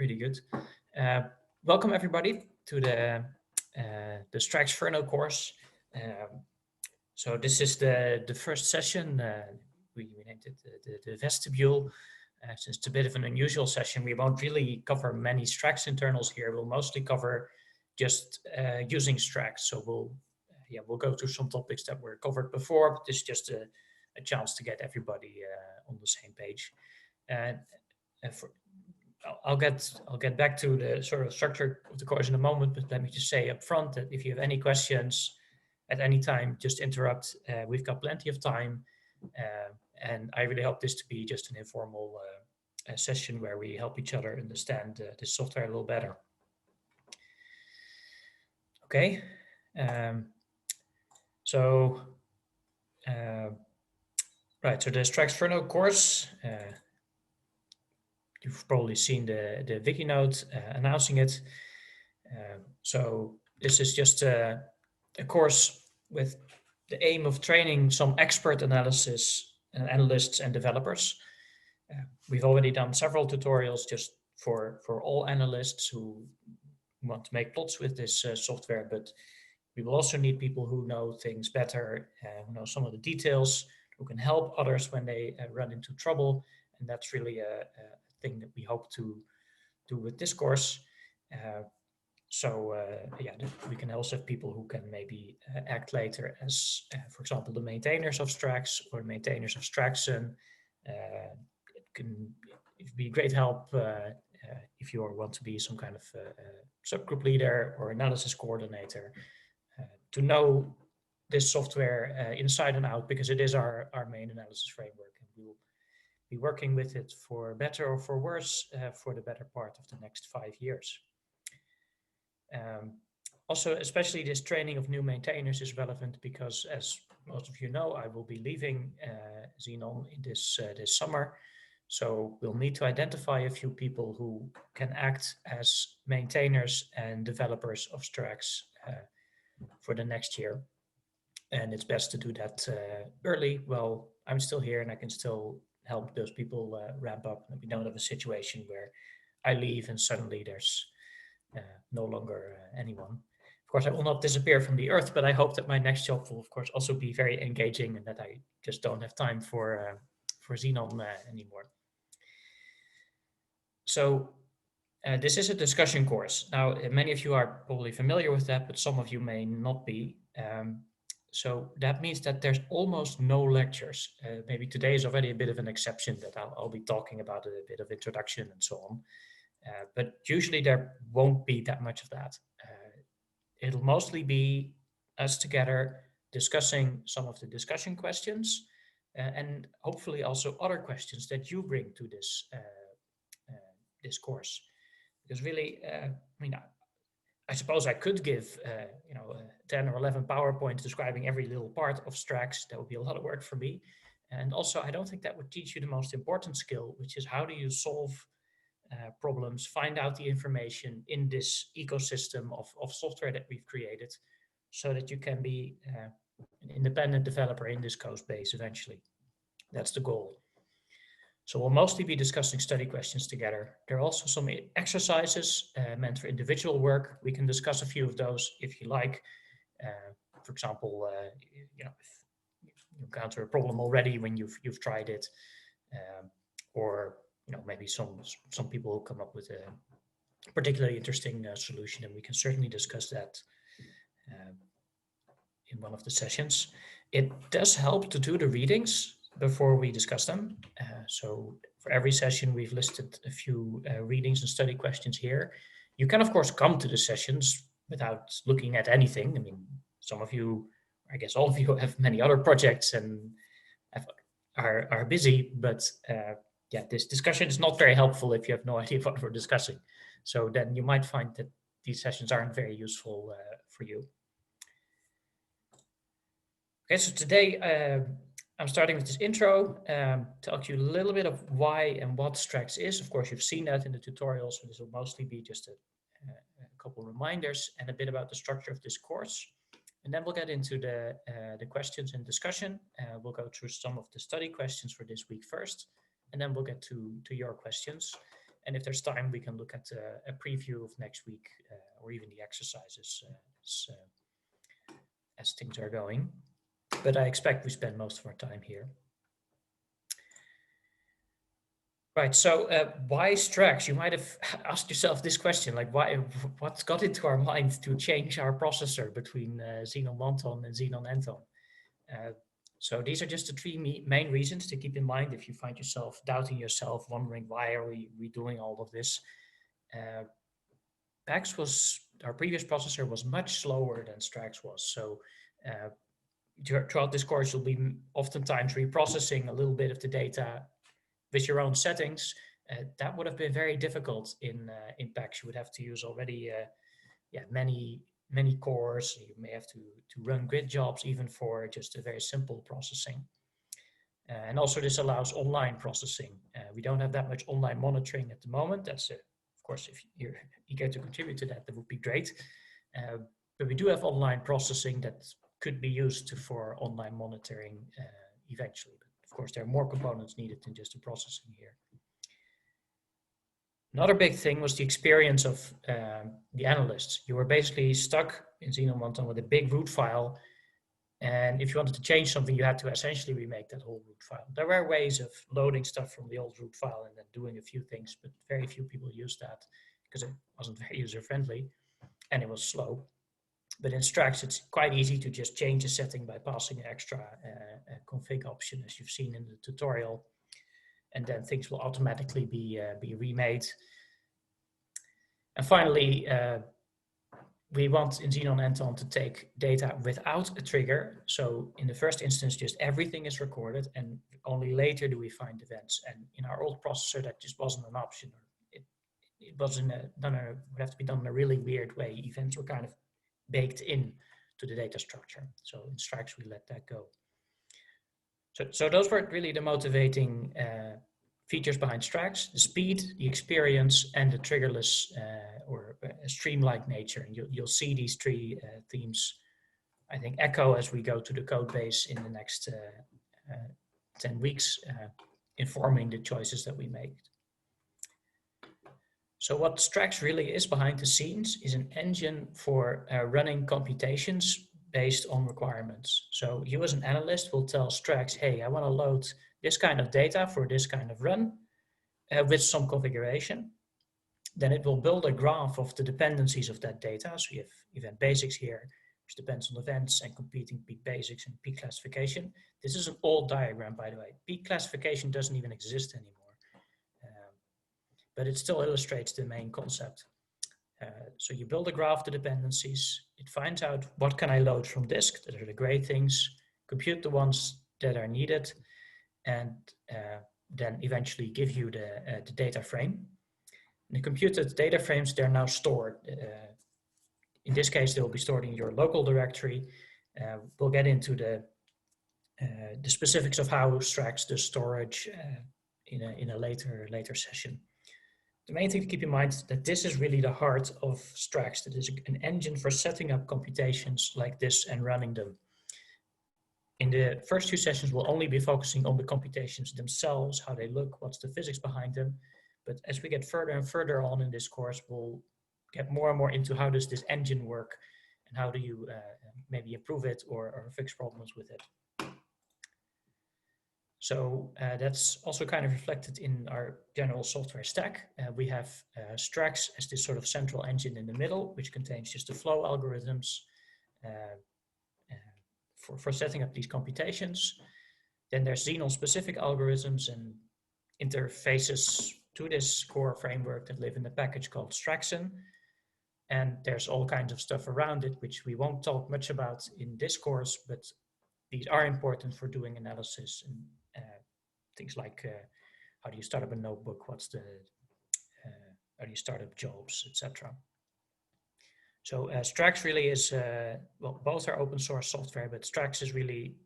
Really good. Uh, Welcome everybody to the Straxferno course. So this is the first session. We named it the vestibule. Since it's a bit of an unusual session, we won't really cover many Strax internals here. We'll mostly cover just using Strax. So we'll go through some topics that were covered before, but this is just a chance to get everybody on the same page. And for, I'll get back to the sort of structure of the course in a moment, but let me just say up front that if you have any questions at any time, just interrupt. We've got plenty of time, and I really hope this to be just an informal session where we help each other understand this software a little better. Okay, so right, so the Straxferno course. You've probably seen the wiki note announcing it. So this is just a course with the aim of training some expert analysts and developers. We've already done several tutorials just for all analysts who want to make plots with this software, but we will also need people who know things better, who know some of the details, who can help others when they run into trouble. And that's really a thing that we hope to do with this course. We can also have people who can maybe act later as, for example, the maintainers of Strax or maintainers of Straxen. It can be great help if you want to be some kind of subgroup leader or analysis coordinator to know this software inside and out, because it is our main analysis framework, and we will be working with it for better or for worse for the better part of the next 5 years. Also, especially this training of new maintainers is relevant because, as most of you know, I will be leaving Xenon in this summer. So we'll need to identify a few people who can act as maintainers and developers of Strax for the next year. And it's best to do that early. Well, I'm still here and I can still help those people ramp up. And we don't have a situation where I leave and suddenly there's no longer anyone. Of course, I will not disappear from the earth, but I hope that my next job will, of course, also be very engaging and that I just don't have time for Xenon anymore. So this is a discussion course. Now, many of you are probably familiar with that, but some of you may not be. So that means that there's almost no lectures. Maybe today is already a bit of an exception that I'll be talking about a bit of introduction and so on. But usually there won't be that much of that. It'll mostly be us together discussing some of the discussion questions and hopefully also other questions that you bring to this course. Because really, I suppose I could give 10 or 11 PowerPoints describing every little part of Strax. That would be a lot of work for me. And also, I don't think that would teach you the most important skill, which is how do you solve problems, find out the information in this ecosystem of software that we've created so that you can be an independent developer in this code base eventually. That's the goal. So we'll mostly be discussing study questions together. There are also some exercises meant for individual work. We can discuss a few of those if you like. For example, if you encounter a problem already when you've tried it, or maybe some people will come up with a particularly interesting solution, and we can certainly discuss that in one of the sessions. It does help to do the readings before we discuss them. So for every session, we've listed a few readings and study questions here. You can, of course, come to the sessions without looking at anything. I mean, some of you, I guess all of you, have many other projects and are busy, but this discussion is not very helpful if you have no idea what we're discussing. So then you might find that these sessions aren't very useful for you. Okay, so today I'm starting with this intro, tell you a little bit of why and what Strax is. Of course, you've seen that in the tutorial, so this will mostly be just a couple reminders and a bit about the structure of this course. And then we'll get into the questions and discussion. We'll go through some of the study questions for this week first, and then we'll get to your questions. And if there's time, we can look at a preview of next week or even the exercises as things are going. But I expect we spend most of our time here. Right, so why Strax? You might have asked yourself this question, like what got into our mind to change our processor between Xenon Monton and Xenon Anton? So these are just the three main reasons to keep in mind if you find yourself doubting yourself, wondering why are we doing all of this. Our previous processor was much slower than Strax was. So throughout this course, you'll be oftentimes reprocessing a little bit of the data with your own settings. That would have been very difficult in PAX. You would have to use already many cores. You may have to run grid jobs even for just a very simple processing. And also this allows online processing. We don't have that much online monitoring at the moment. That's of course, if you're eager to contribute to that, that would be great. But we do have online processing that could be used for online monitoring eventually. But of course, there are more components needed than just the processing here. Another big thing was the experience of the analysts. You were basically stuck in Xenon Monton with a big root file. And if you wanted to change something, you had to essentially remake that whole root file. There were ways of loading stuff from the old root file and then doing a few things, but very few people used that because it wasn't very user-friendly and it was slow. But in Strax, it's quite easy to just change a setting by passing an extra config option, as you've seen in the tutorial. And then things will automatically be remade. And finally, we want in Xenon Anton to take data without a trigger. So in the first instance, just everything is recorded and only later do we find events. And in our old processor, that just wasn't an option. It wasn't would have to be done in a really weird way. Events were kind of baked in to the data structure. So in Strax, we let that go. So those were really the motivating features behind Strax: the speed, the experience, and the triggerless or streamlined nature. And you'll see these three themes, I think, echo as we go to the code base in the next 10 weeks, informing the choices that we make. So what Strax really is behind the scenes is an engine for running computations based on requirements. So you as an analyst will tell Strax, hey, I want to load this kind of data for this kind of run with some configuration. Then it will build a graph of the dependencies of that data. So you have event basics here, which depends on events and competing peak basics and peak classification. This is an old diagram, by the way. Peak classification doesn't even exist anymore. But it still illustrates the main concept. So you build a graph of the dependencies. It finds out what can I load from disk, that are the great things, compute the ones that are needed, and then eventually give you the data frame. And the computed data frames, they're now stored. In this case, they'll be stored in your local directory. We'll get into the specifics of how Strax does storage in a later session. The main thing to keep in mind is that this is really the heart of Strax. That is an engine for setting up computations like this and running them. In the first two sessions, we'll only be focusing on the computations themselves, how they look, what's the physics behind them. But as we get further and further on in this course, we'll get more and more into how does this engine work and how do you maybe improve it or fix problems with it. So that's also kind of reflected in our general software stack. We have Strax as this sort of central engine in the middle, which contains just the flow algorithms for setting up these computations. Then there's Xenon-specific algorithms and interfaces to this core framework that live in a package called Straxen. And there's all kinds of stuff around it, which we won't talk much about in this course, but these are important for doing analysis and things like how do you start up a notebook, how do you start up jobs, etc. So Strax really is, well, both are open source software, but Strax is really,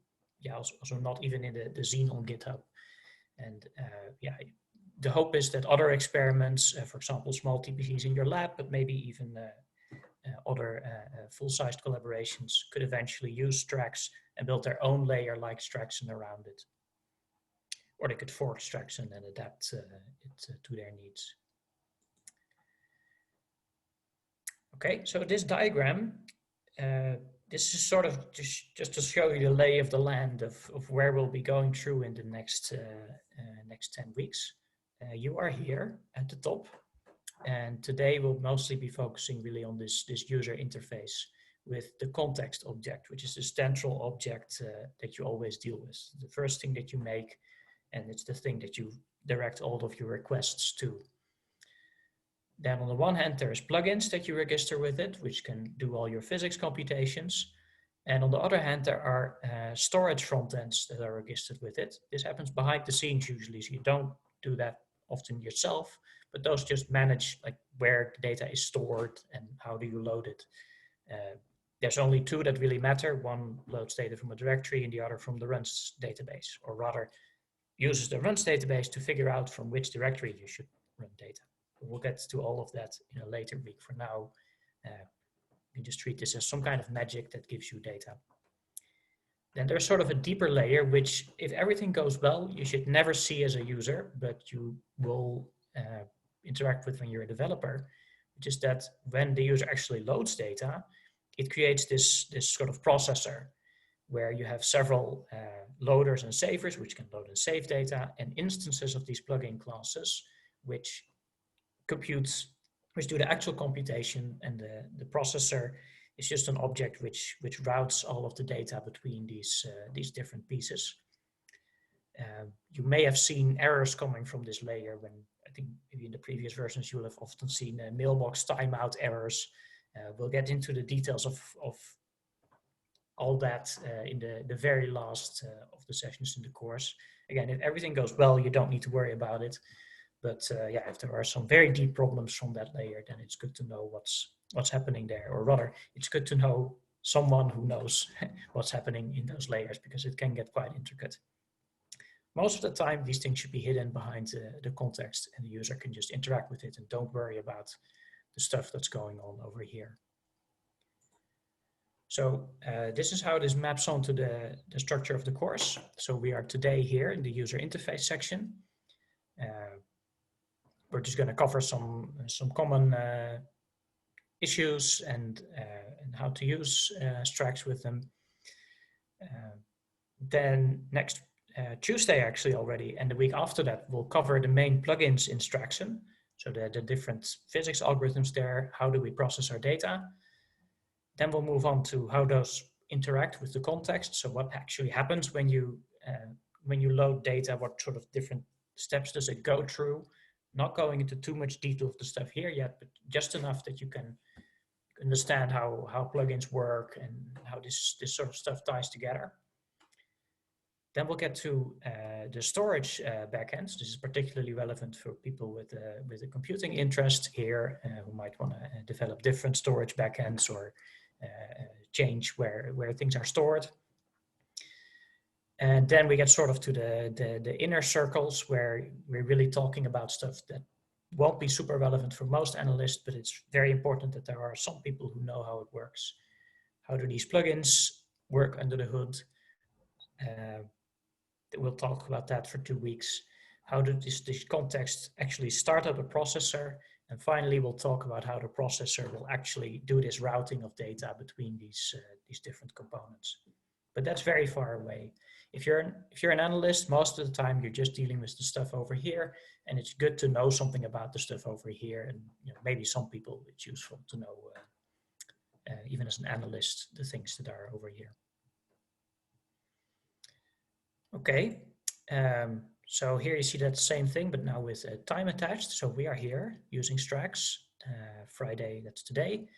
also not even in the Xenon GitHub. And the hope is that other experiments, for example, small TPCs in your lab, but maybe even other full-sized collaborations could eventually use Strax and build their own layer like Straxen around it. Or they could fork Straxen and adapt it to their needs. Okay, so this diagram, this is sort of just to show you the lay of the land of where we'll be going through in the next 10 weeks. You are here at the top, and today we'll mostly be focusing really on this user interface with the context object, which is the central object that you always deal with. The first thing that you make, and it's the thing that you direct all of your requests to. Then on the one hand, there's plugins that you register with it, which can do all your physics computations. And on the other hand, there are storage frontends that are registered with it. This happens behind the scenes usually, so you don't do that often yourself, but those just manage like where the data is stored and how do you load it. There's only two that really matter. One loads data from a directory and the other from the runs database, or rather uses the runs database to figure out from which directory you should run data. We'll get to all of that in a later week. For now, you just treat this as some kind of magic that gives you data. Then there's sort of a deeper layer, which if everything goes well, you should never see as a user, but you will interact with when you're a developer, which is that when the user actually loads data, it creates this sort of processor where you have several loaders and savers, which can load and save data, and instances of these plugin classes, which do the actual computation, and the processor is just an object which routes all of the data between these different pieces. You may have seen errors coming from this layer when, I think maybe in the previous versions, you'll have often seen mailbox timeout errors. We'll get into the details of all that in the very last of the sessions in the course. Again, if everything goes well, you don't need to worry about it. But yeah, if there are some very deep problems from that layer, then it's good to know what's happening there. Or rather, it's good to know someone who knows what's happening in those layers, because it can get quite intricate. Most of the time, these things should be hidden behind the context, and the user can just interact with it and don't worry about the stuff that's going on over here. So this is how this maps onto the structure of the course. So we are today here in the user interface section. We're just going to cover some common issues and how to use Strax with them. Then next Tuesday, actually already, and the week after that, we'll cover the main plugins in Straxen. So the different physics algorithms there, how do we process our data? Then we'll move on to how those interact with the context. So what actually happens when you load data, what sort of different steps does it go through? Not going into too much detail of the stuff here yet, but just enough that you can understand how plugins work and how this sort of stuff ties together. Then we'll get to the storage backends. This is particularly relevant for people with a computing interest here who might want to develop different storage backends or change where things are stored. And then we get sort of to the inner circles, where we're really talking about stuff that won't be super relevant for most analysts, but it's very important that there are some people who know how it works. How do these plugins work under the hood? We'll talk about that for 2 weeks. How does this context actually start up a processor? And finally, we'll talk about how the processor will actually do this routing of data between these different components. But that's very far away. If you're an analyst, most of the time you're just dealing with the stuff over here, and it's good to know something about the stuff over here. And maybe some people it's useful to know, even as an analyst, the things that are over here. Okay, so here you see that same thing, but now with time attached. So we are here using Strax, Friday, that's today.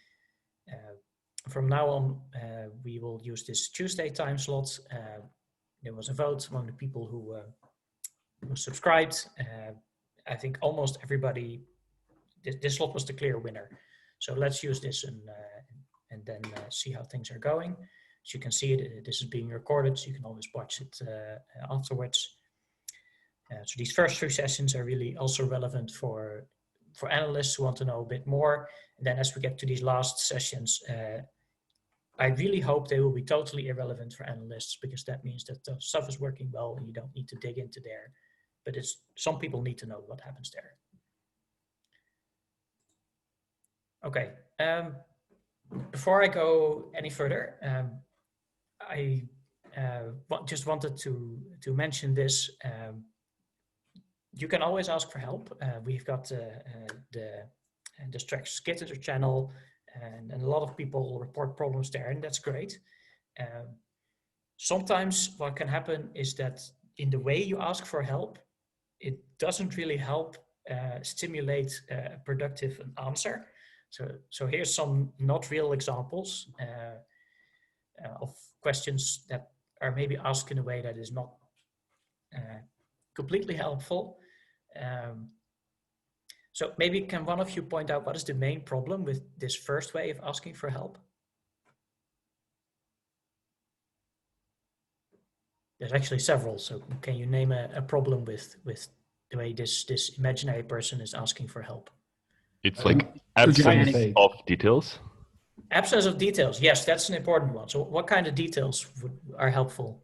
From now on, we will use this Tuesday time slot. There was a vote among the people who subscribed. I think almost everybody, this slot was the clear winner. So let's use this and then see how things are going. As you can see, this is being recorded, so you can always watch it afterwards. So these first 3 sessions are really also relevant for analysts who want to know a bit more. And then as we get to these last sessions, I really hope they will be totally irrelevant for analysts, because that means that the stuff is working well and you don't need to dig into there. But some people need to know what happens there. Okay, before I go any further, I just wanted to mention this. You can always ask for help. We've got the Strax Gitter channel, and a lot of people report problems there, and that's great. Sometimes what can happen is that in the way you ask for help, it doesn't really help stimulate a productive answer. So here's some not real examples of questions that are maybe asked in a way that is not completely helpful. So maybe can one of you point out what is the main problem with this first way of asking for help? There's actually several. So can you name a problem with the way this imaginary person is asking for help? It's like absence of details. Absence of details. Yes, that's an important one. So what kind of details are helpful?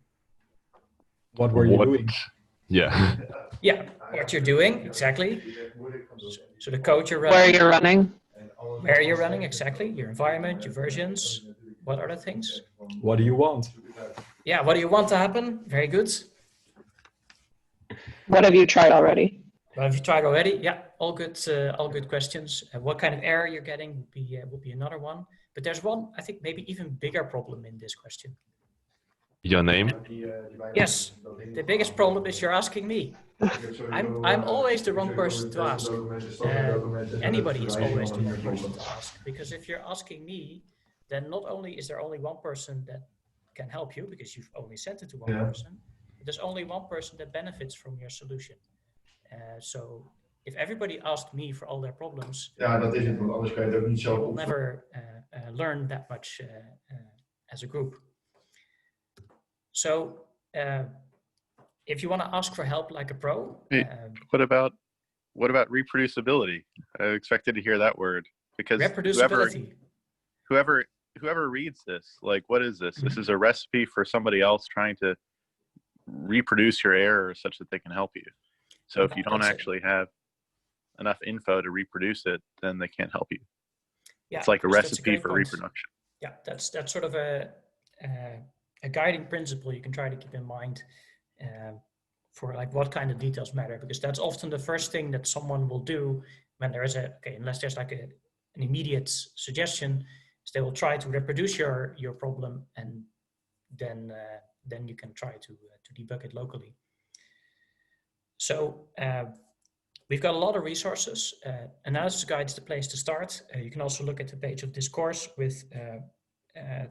What were you doing? Yeah. Yeah, what you're doing, exactly. So the code you're running. Where you're running. Where you're running, exactly. Your environment, your versions. What other things? What do you want? Yeah, what do you want to happen? Very good. What have you tried already? What have you tried already? Yeah, all good questions. What kind of error you're getting would be another one. But there's one, I think, maybe even bigger problem in this question. Your name? Yes, the biggest problem is you're asking me. I'm always the wrong person to ask. Anybody is always the wrong person to ask. Because if you're asking me, then not only is there only one person that can help you, because you've only sent it to one person, but there's only one person that benefits from your solution. So if everybody asked me for all their problems, we'll never learn that much as a group. So if you want to ask for help like a pro, what about reproducibility? I expected to hear that word, because reproducibility. Whoever reads this, like, what is this? This is a recipe for somebody else trying to reproduce your errors such that they can help you. So if you don't actually have enough info to reproduce it, then they can't help you. Yeah, it's like a recipe for reproduction. Yeah, that's sort of a guiding principle you can try to keep in mind for like what kind of details matter, because that's often the first thing that someone will do when there is unless there's like an immediate suggestion, is they will try to reproduce your problem, and then you can try to debug it locally. So we've got a lot of resources. Analysis guide is the place to start. You can also look at the page of this course with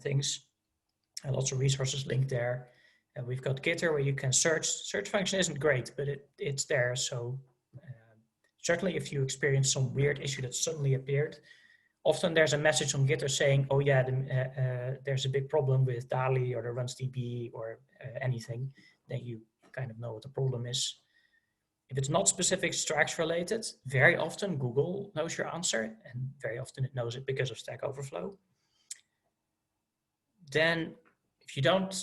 things. Lots of resources linked there. We've got Gitter where you can search. Search function isn't great, but it's there. So certainly if you experience some weird issue that suddenly appeared, often there's a message on Gitter saying, oh yeah, there's a big problem with DALI or the runs-db or anything. Then you kind of know what the problem is. If it's not specific Strax related, very often Google knows your answer, and very often it knows it because of Stack Overflow. Then if you don't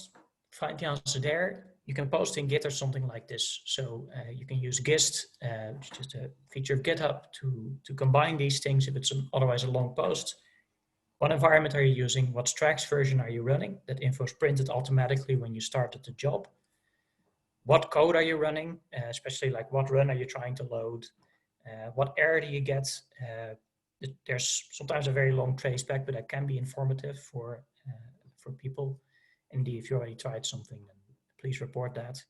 find the answer there, you can post in Gitter something like this. So you can use Gist, which is just a feature of GitHub, to combine these things if it's otherwise a long post. What environment are you using? What Strax version are you running? That info is printed automatically when you started the job. What code are you running? Especially like what run are you trying to load? What error do you get? There's sometimes a very long traceback, but that can be informative for people. Indeed, if you already tried something, then please report that.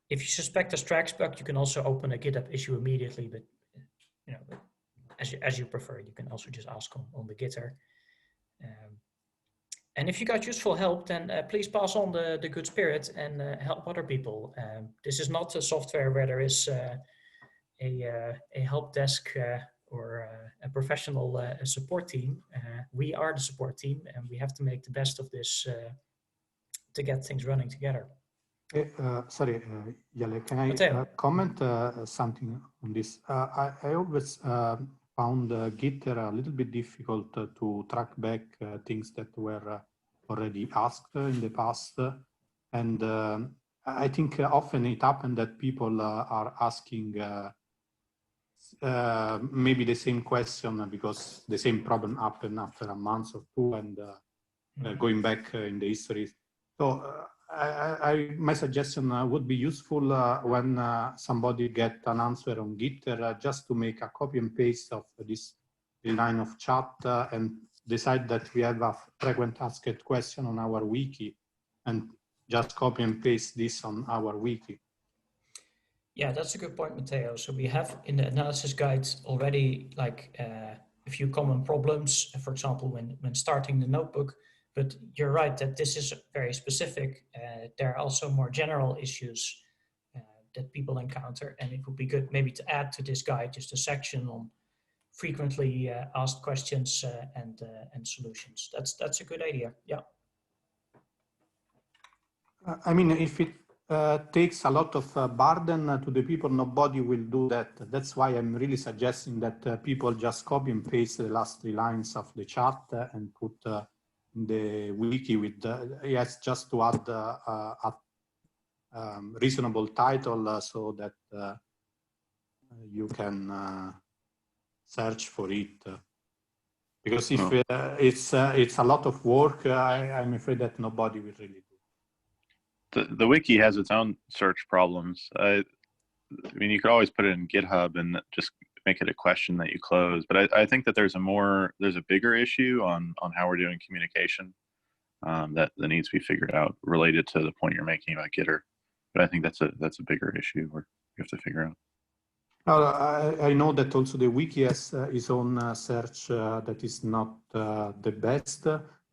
If you suspect a Strax bug, you can also open a GitHub issue immediately, but as you prefer, you can also just ask on the Gitter. And if you got useful help, then please pass on the good spirit and help other people. This is not a software where there is a help desk or a professional support team. We are the support team, and we have to make the best of this to get things running together. Sorry, Jelle, can I comment something on this? I always found Gitter a little bit difficult to track back things that were already asked in the past. And I think often it happened that people are asking maybe the same question because the same problem happened after a month or two, and going back in the history. So my suggestion would be useful when somebody get an answer on Gitter, just to make a copy and paste of this line of chat and decide that we have a frequent asked question on our wiki, and just copy and paste this on our wiki. Yeah, that's a good point, Matteo. So we have in the analysis guide already like a few common problems, for example, when starting the notebook. But you're right that this is very specific. There are also more general issues that people encounter, and it would be good maybe to add to this guide just a section on frequently asked questions and solutions. That's a good idea. Yeah. I mean, if it takes a lot of burden to the people, nobody will do that. That's why I'm really suggesting that people just copy and paste the last 3 lines of the chat and put in the wiki with, yes, just to add a reasonable title so that you can search for it. Because if it's a lot of work, I'm afraid that nobody will really do. The wiki has its own search problems. I mean, you could always put it in GitHub and just make it a question that you close. But I think that there's a bigger issue on how we're doing communication that needs to be figured out related to the point you're making about Gitter. But I think that's a bigger issue where you have to figure out. I know that also the wiki has its own search that is not the best,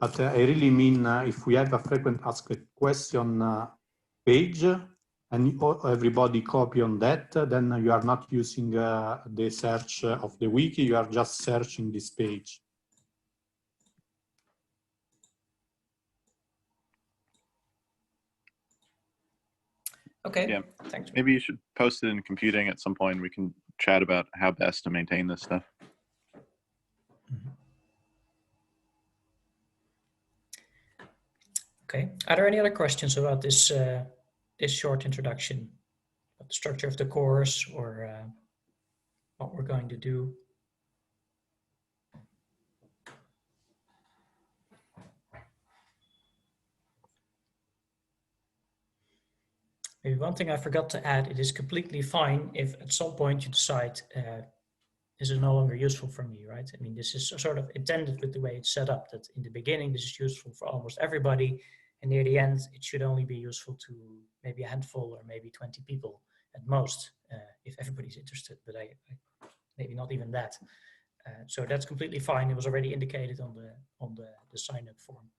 but I really mean if we have a frequent asked question page and everybody copy on that, then you are not using the search of the wiki, you are just searching this page. Okay, yeah. Thanks. Maybe you should post it in computing at some point. We can chat about how best to maintain this stuff. Okay, are there any other questions about this this short introduction, about the structure of the course, or what we're going to do? Maybe one thing I forgot to add, it is completely fine if at some point you decide this is no longer useful for me, right? I mean, this is sort of intended with the way it's set up, that in the beginning, this is useful for almost everybody, and near the end, it should only be useful to maybe a handful or maybe 20 people at most, if everybody's interested, but I maybe not even that. So that's completely fine. It was already indicated on the sign-up form.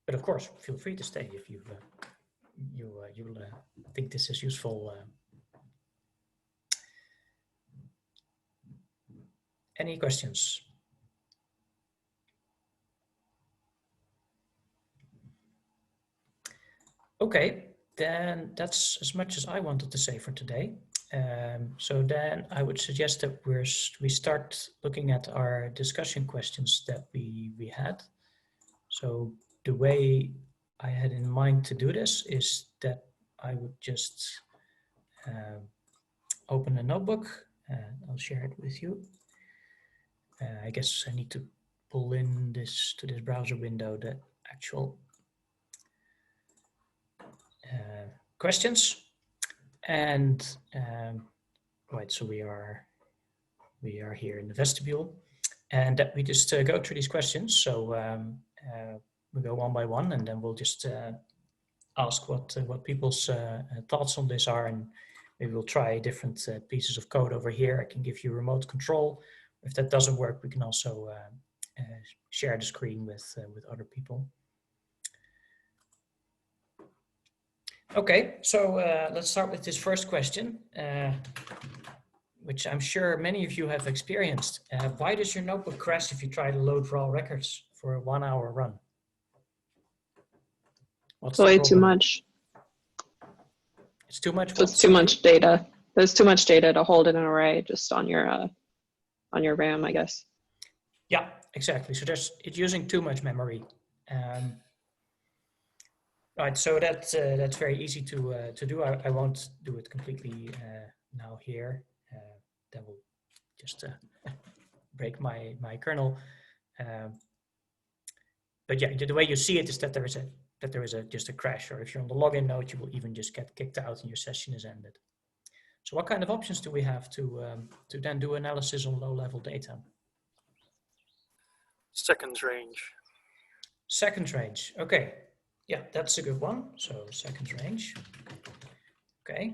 But of course, feel free to stay if you think this is useful. Any questions? Okay, then that's as much as I wanted to say for today. So then I would suggest that we start looking at our discussion questions that we had. So the way I had in mind to do this is that I would just open a notebook. I'll share it with you. I guess I need to pull in this to this browser window the actual questions. And right, so we are here in the vestibule, and that we just go through these questions. So we go one by one, and then we'll just ask what people's thoughts on this are, and maybe we'll try different pieces of code over here. I can give you remote control. If that doesn't work, we can also share the screen with other people. Okay, so let's start with this first question, which I'm sure many of you have experienced. Why does your notebook crash if you try to load raw records for a 1-hour run? What's way too much. It's too much. It's too much data. There's too much data to hold in an array just on your RAM, I guess. Yeah, exactly. So it's using too much memory. Right. So that's very easy to do. I won't do it completely now here. That will just break my kernel. But yeah, the way you see it is that there is just a crash, or if you're on the login node, you will even just get kicked out and your session is ended. So what kind of options do we have to then do analysis on low-level data? Seconds range. Seconds range. Okay. Yeah, that's a good one. So seconds range. Okay.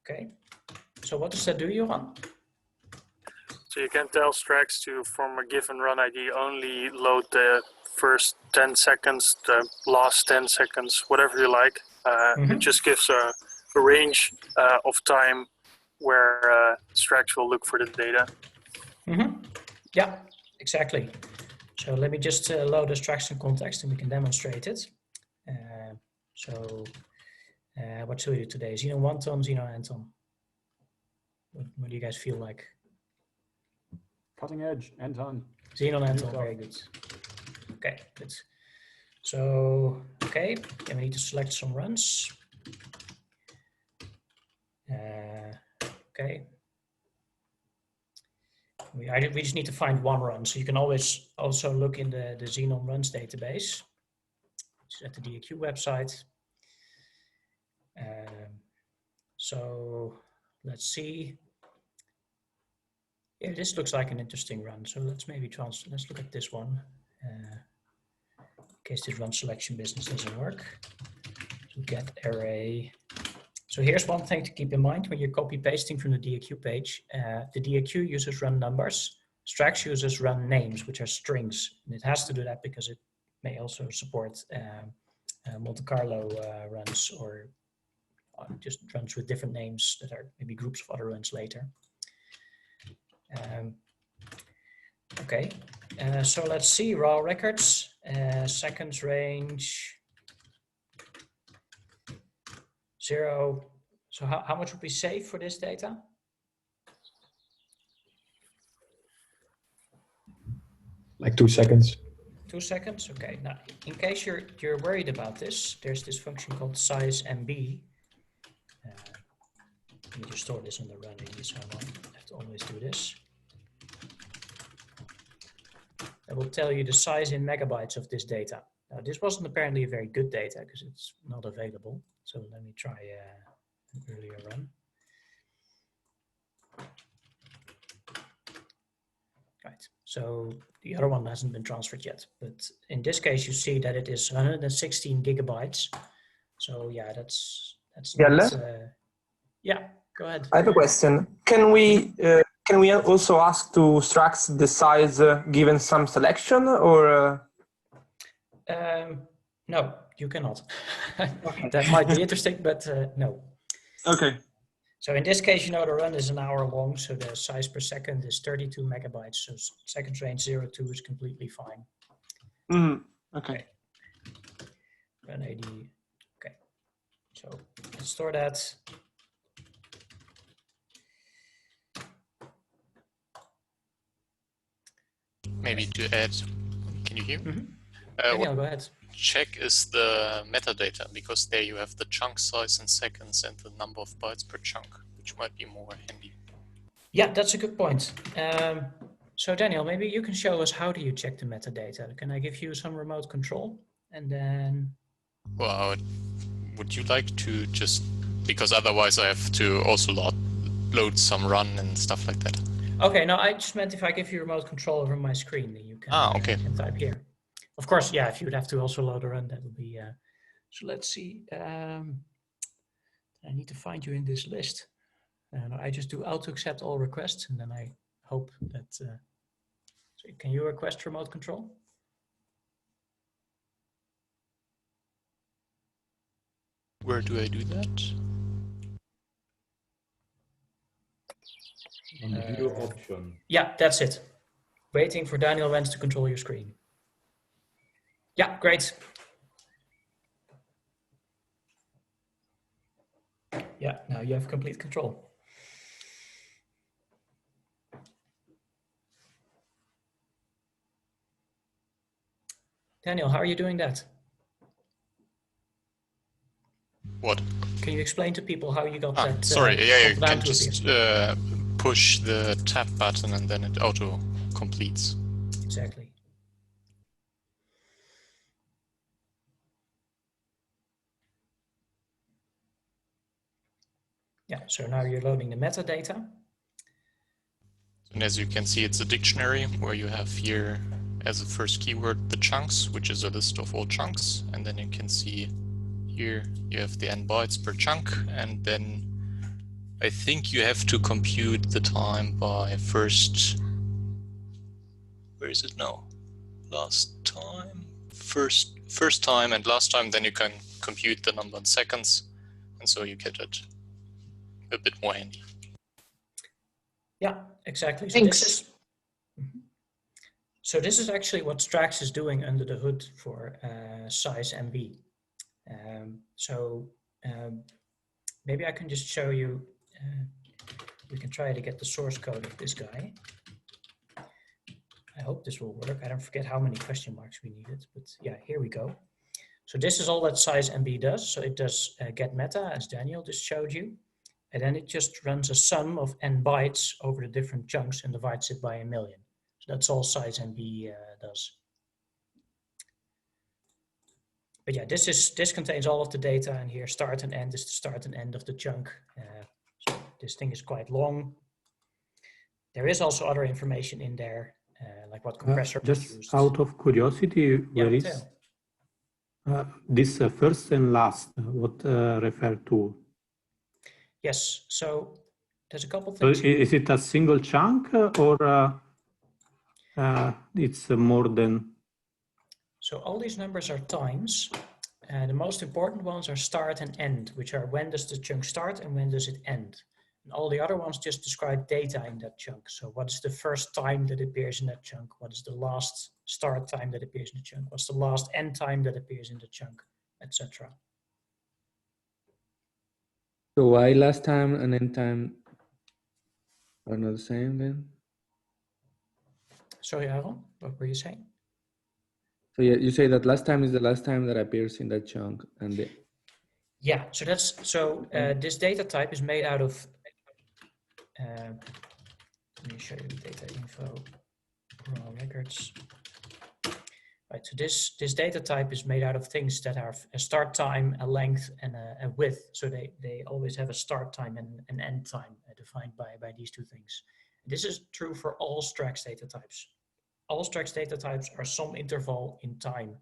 Okay. So what does that do, Johan? So you can tell Strax to, from a given run ID, only load the first 10 seconds, the last 10 seconds, whatever you like. It just gives a range of time where Strax will look for the data. Yeah, exactly. So let me just load the Strax in context and we can demonstrate it. What shall we do today? Xenon 1 ton, Xenon n ton? What do you guys feel like? Cutting edge, Anton. Xenon n ton, very good. Okay, good. So, okay, then we need to select some runs. Okay. We just need to find one run. So you can always also look in the Xenon runs database, which is at the DAQ website. So let's see. Yeah, this looks like an interesting run. So let's maybe let's look at this one. In case this run selection business doesn't work. So get array. So here's one thing to keep in mind when you're copy pasting from the DAQ page. The DAQ uses run numbers. Strax uses run names, which are strings. And it has to do that because it may also support Monte Carlo runs or just runs with different names that are maybe groups of other runs later. Okay, so let's see, raw records, seconds range, 0. So how much would we save for this data? Like 2 seconds. 2 seconds, okay. Now, in case you're worried about this, there's this function called size MB. Let me just store this on the run ID, so I won't have to always do this. It will tell you the size in megabytes of this data. Now, this wasn't apparently a very good data because it's not available. So let me try an earlier run. Right, so the other one hasn't been transferred yet, but in this case, you see that it is 116 gigabytes. So yeah, that's not, yeah, go ahead. I have a question. Can we also ask to Strax the size given some selection, or? No, you cannot. Okay. That might be interesting, but no. Okay. So in this case, the run is an hour long, so the size per second is 32 megabytes. So seconds range 0 to is completely fine. Okay. Run AD. Okay. So let's store that. Maybe to add, can you hear me? Daniel, go ahead. Check is the metadata, because there you have the chunk size in seconds and the number of bytes per chunk, which might be more handy. Yeah, that's a good point. So Daniel, maybe you can show us how do you check the metadata. Can I give you some remote control? And then... Well, would you like to just, because otherwise I have to also load some run and stuff like that. Okay, no, I just meant if I give you remote control over my screen, then you can, okay. Can type here. Of course, yeah, if you would have to also load a run, that would be... So let's see. I need to find you in this list. And I just do auto accept all requests, and then I hope that... so can you request remote control? Where do I do that? On the view option. Yeah, that's it. Waiting for Daniel Wens to control your screen. Yeah, great. Yeah, now you have complete control. Daniel, how are you doing that? What? Can you explain to people how you got that? Sorry, yeah, you can to just push the tab button and then it auto completes. Exactly. Yeah, so now you're loading the metadata. And as you can see, it's a dictionary where you have here as a first keyword the chunks, which is a list of all chunks. And then you can see here you have the n bytes per chunk. And then I think you have to compute the time by first, where is it now? Last time, first time and last time, then you can compute the number in seconds. And so you get it a bit more handy. Yeah, exactly. So Thanks. this is actually what Strax is doing under the hood for size MB. Maybe I can just show you, we can try to get the source code of this guy. I hope this will work. I don't forget how many question marks we needed, but yeah, here we go. So this is all that size MB does. So it does get meta, as Daniel just showed you. And then it just runs a sum of n bytes over the different chunks and divides it by 1,000,000. So that's all size MB does. But yeah, this contains all of the data, and here start and end is the start and end of the chunk. So this thing is quite long. There is also other information in there, like what compressor was just used. Out of curiosity, where is this first and last? What refer to? Yes, so there's a couple things. So is it a single chunk or it's more than? So all these numbers are times. The most important ones are start and end, which are when does the chunk start and when does it end. And all the other ones just describe data in that chunk. So what is the first time that appears in that chunk? What is the last start time that appears in the chunk? What's the last end time that appears in the chunk, etc. So why last time and end time are not the same then? Sorry, Aaron, what were you saying? So yeah, you say that last time is the last time that appears in that chunk, and yeah. So that's this data type is made out of. Let me show you the data info raw records. Right. So this data type is made out of things that have a start time, a length, and a width. So they always have a start time and an end time defined by these two things. This is true for all Strax data types. All Strax data types are some interval in time.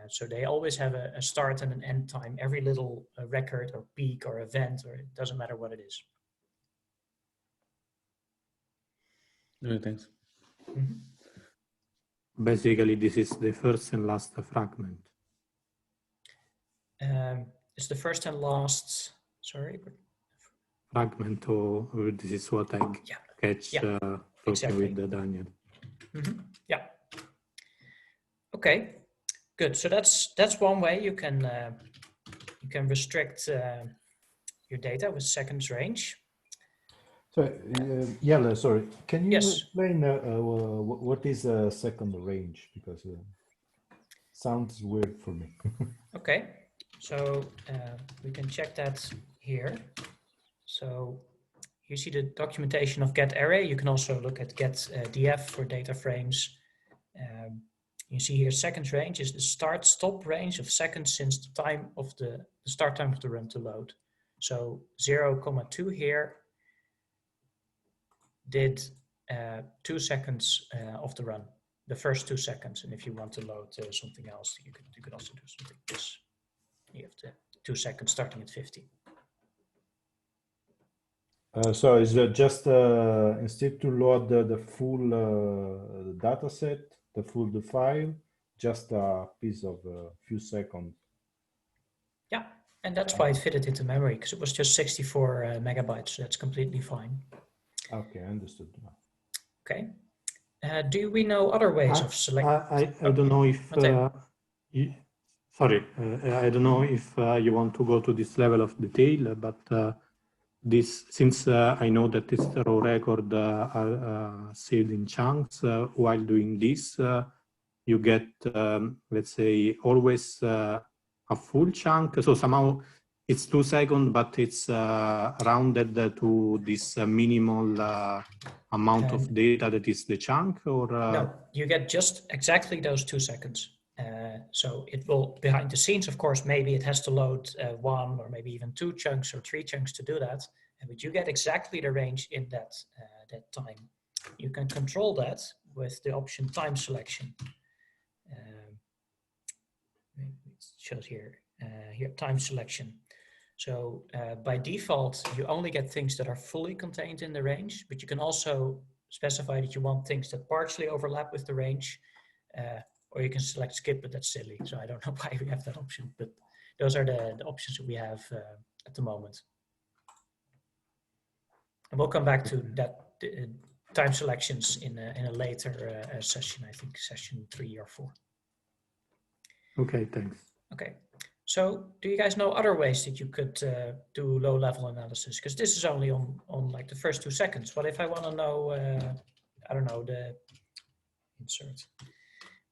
So they always have a start and an end time, every little record or peak or event, or it doesn't matter what it is. No, thanks. Mm-hmm. Basically, this is the first and last fragment. It's the first and last, sorry. Fragment, or this is what I catch talking exactly. with Daniel. Mm-hmm. Yeah. Okay, good. So that's one way you can restrict your data with seconds range. So, Jelle, sorry, can you explain what is a second range? Because it sounds weird for me. Okay, so we can check that here. So you see the documentation of get array. You can also look at get df for data frames. You see here seconds range is the start-stop range of seconds since the time of the start time of the run to load. So 0,2 here did 2 seconds of the run, the first 2 seconds. And if you want to load something else, you could also do something like this. You have the 2 seconds starting at 50. So is it just instead to load the full data set, the full file, just a piece of a few seconds? Yeah, and that's why it fitted into memory, because it was just 64 megabytes. So that's completely fine. Okay, understood. Okay. Do we know other ways of selecting? I don't know if sorry, I don't know if you want to go to this level of detail, but this, since I know that this raw record are saved in chunks, while doing this, you get, let's say, always a full chunk. So somehow It's 2 seconds, but it's rounded to this minimal amount of data that is the chunk, or no, you get just exactly those 2 seconds. So it will, behind the scenes, of course, maybe it has to load 1 or maybe even 2 chunks or 3 chunks to do that. But you get exactly the range in that time. You can control that with the option time selection. It shows here, here time selection. So by default, you only get things that are fully contained in the range, but you can also specify that you want things that partially overlap with the range, or you can select skip, but that's silly. So I don't know why we have that option, but those are the options that we have at the moment. And we'll come back to that time selections in a later session, I think session 3 or 4. Okay, thanks. Okay, so do you guys know other ways that you could do low-level analysis? Because this is only on like the first 2 seconds. What if I want to know, I don't know, the insert.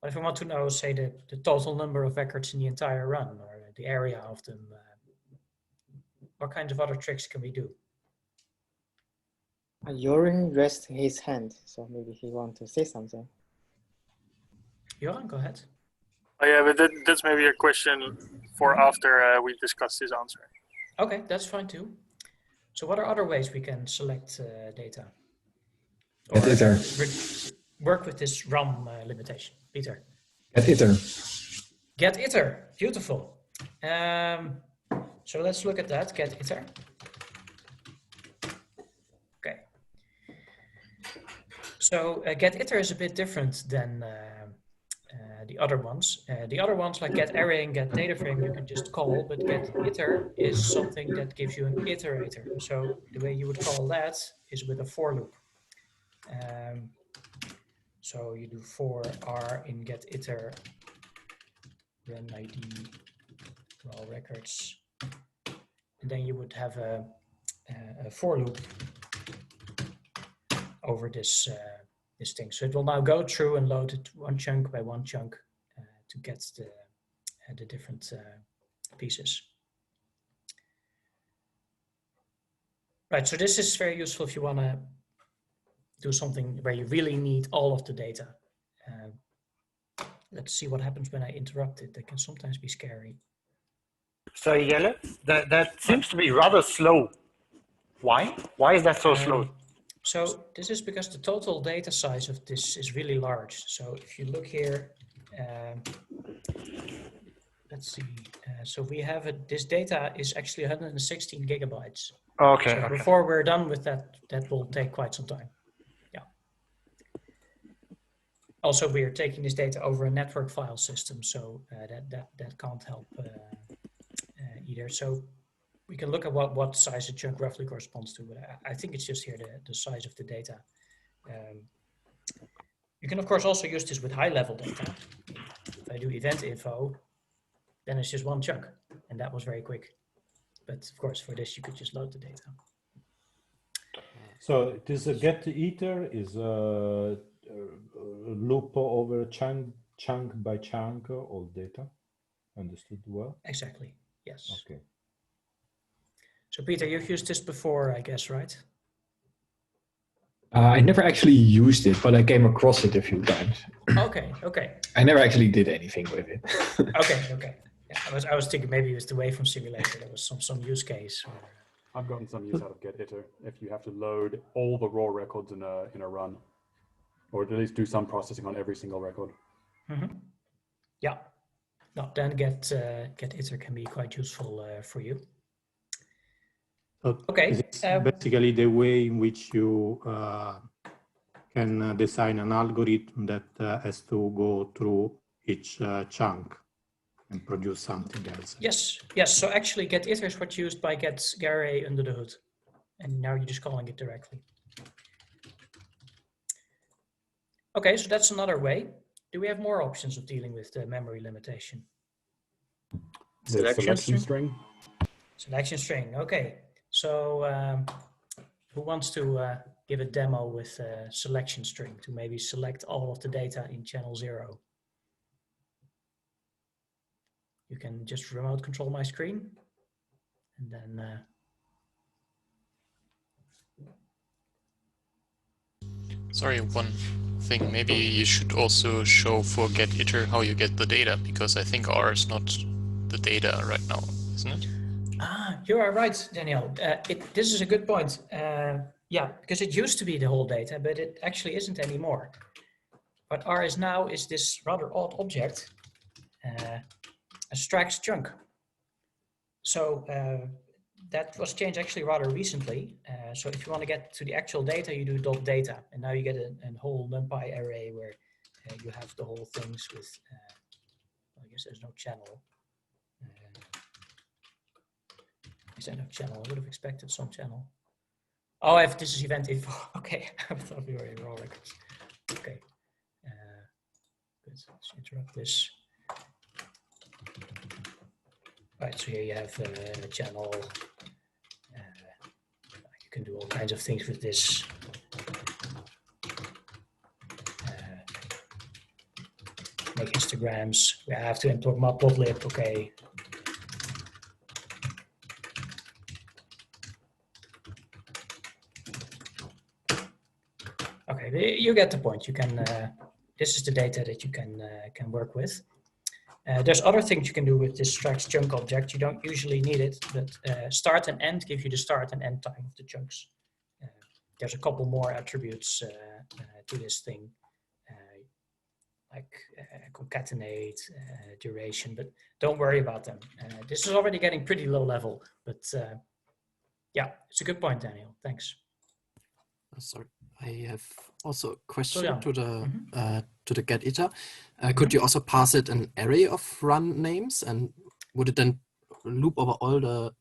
What if I want to know, say, the total number of records in the entire run, or the area of them? What kinds of other tricks can we do? Joran raised his hand, so maybe he wants to say something. Joran, go ahead. Oh, yeah, but that's maybe a question for after we discuss this answer. Okay, that's fine too. So what are other ways we can select data? Or work with this RAM limitation? Peter. Get iter. Get iter, beautiful. So let's look at that, get iter. Okay. So get iter is a bit different than the other ones. The other ones like get array and get data frame you can just call, but get iter is something that gives you an iterator. So the way you would call that is with a for loop. So you do for r in get iter run ID raw records, and then you would have a for loop over this this thing. So it will now go through and load it one chunk by one chunk to get the different pieces. Right, so this is very useful if you want to do something where you really need all of the data. Let's see what happens when I interrupt it. That can sometimes be scary. So Jelle, that seems to be rather slow. Why? Why is that so slow? So this is because the total data size of this is really large. So if you look here, let's see. So we have this data is actually 116 gigabytes. Okay. So before we're done with that, that will take quite some time. Yeah. Also, we are taking this data over a network file system, so that can't help either. So we can look at what size a chunk roughly corresponds to. But I think it's just here the size of the data. You can of course also use this with high-level data. If I do event info, then it's just one chunk, and that was very quick. But of course, for this you could just load the data. So it is a get iter is a loop over chunk by chunk all data. Understood well? Exactly. Yes. Okay. So Peter, you've used this before, I guess, right? I never actually used it, but I came across it a few times. Okay, okay. I never actually did anything with it. Okay. Yeah, I was thinking maybe it was the Waveform simulator. There was some use case. I've gotten some use out of get iter if you have to load all the raw records in a run, or at least do some processing on every single record. Mm-hmm. Yeah. No, then get iter can be quite useful for you. So okay. It's basically the way in which you can design an algorithm that has to go through each chunk and produce something else. Yes. So actually get iter is what's used by get array under the hood. And now you're just calling it directly. Okay, so that's another way. Do we have more options of dealing with the memory limitation? Selection string. Selection string, okay. So who wants to give a demo with a selection string to maybe select all of the data in channel 0? You can just remote control my screen And then sorry, one thing. Maybe you should also show for get iter how you get the data, because I think R is not the data right now, isn't it? Ah, you are right, Daniel. This is a good point. Yeah, because it used to be the whole data, but it actually isn't anymore. What R is now is this rather odd object, a Strax chunk. So that was changed actually rather recently. So if you want to get to the actual data, you do .data, and now you get a whole NumPy array where you have the whole things with, I guess there's no channel. Is there no channel? I would have expected some channel. Oh, if this is event info. Okay, I thought we were in raw records. Okay, good. Let's interrupt this. Right, so here you have a channel. You can do all kinds of things with this. Make histograms. We have to import matplotlib. Okay. Okay, you get the point. You can. This is the data that you can work with. There's other things you can do with this Strax chunk object. You don't usually need it, but start and end give you the start and end time of the chunks. There's a couple more attributes to this thing, like concatenate, duration, but don't worry about them. This is already getting pretty low level, but yeah, it's a good point, Daniel. Thanks. Sorry, I have also a question yeah. To the get iter. Could you also pass it an array of run names, and would it then loop over all the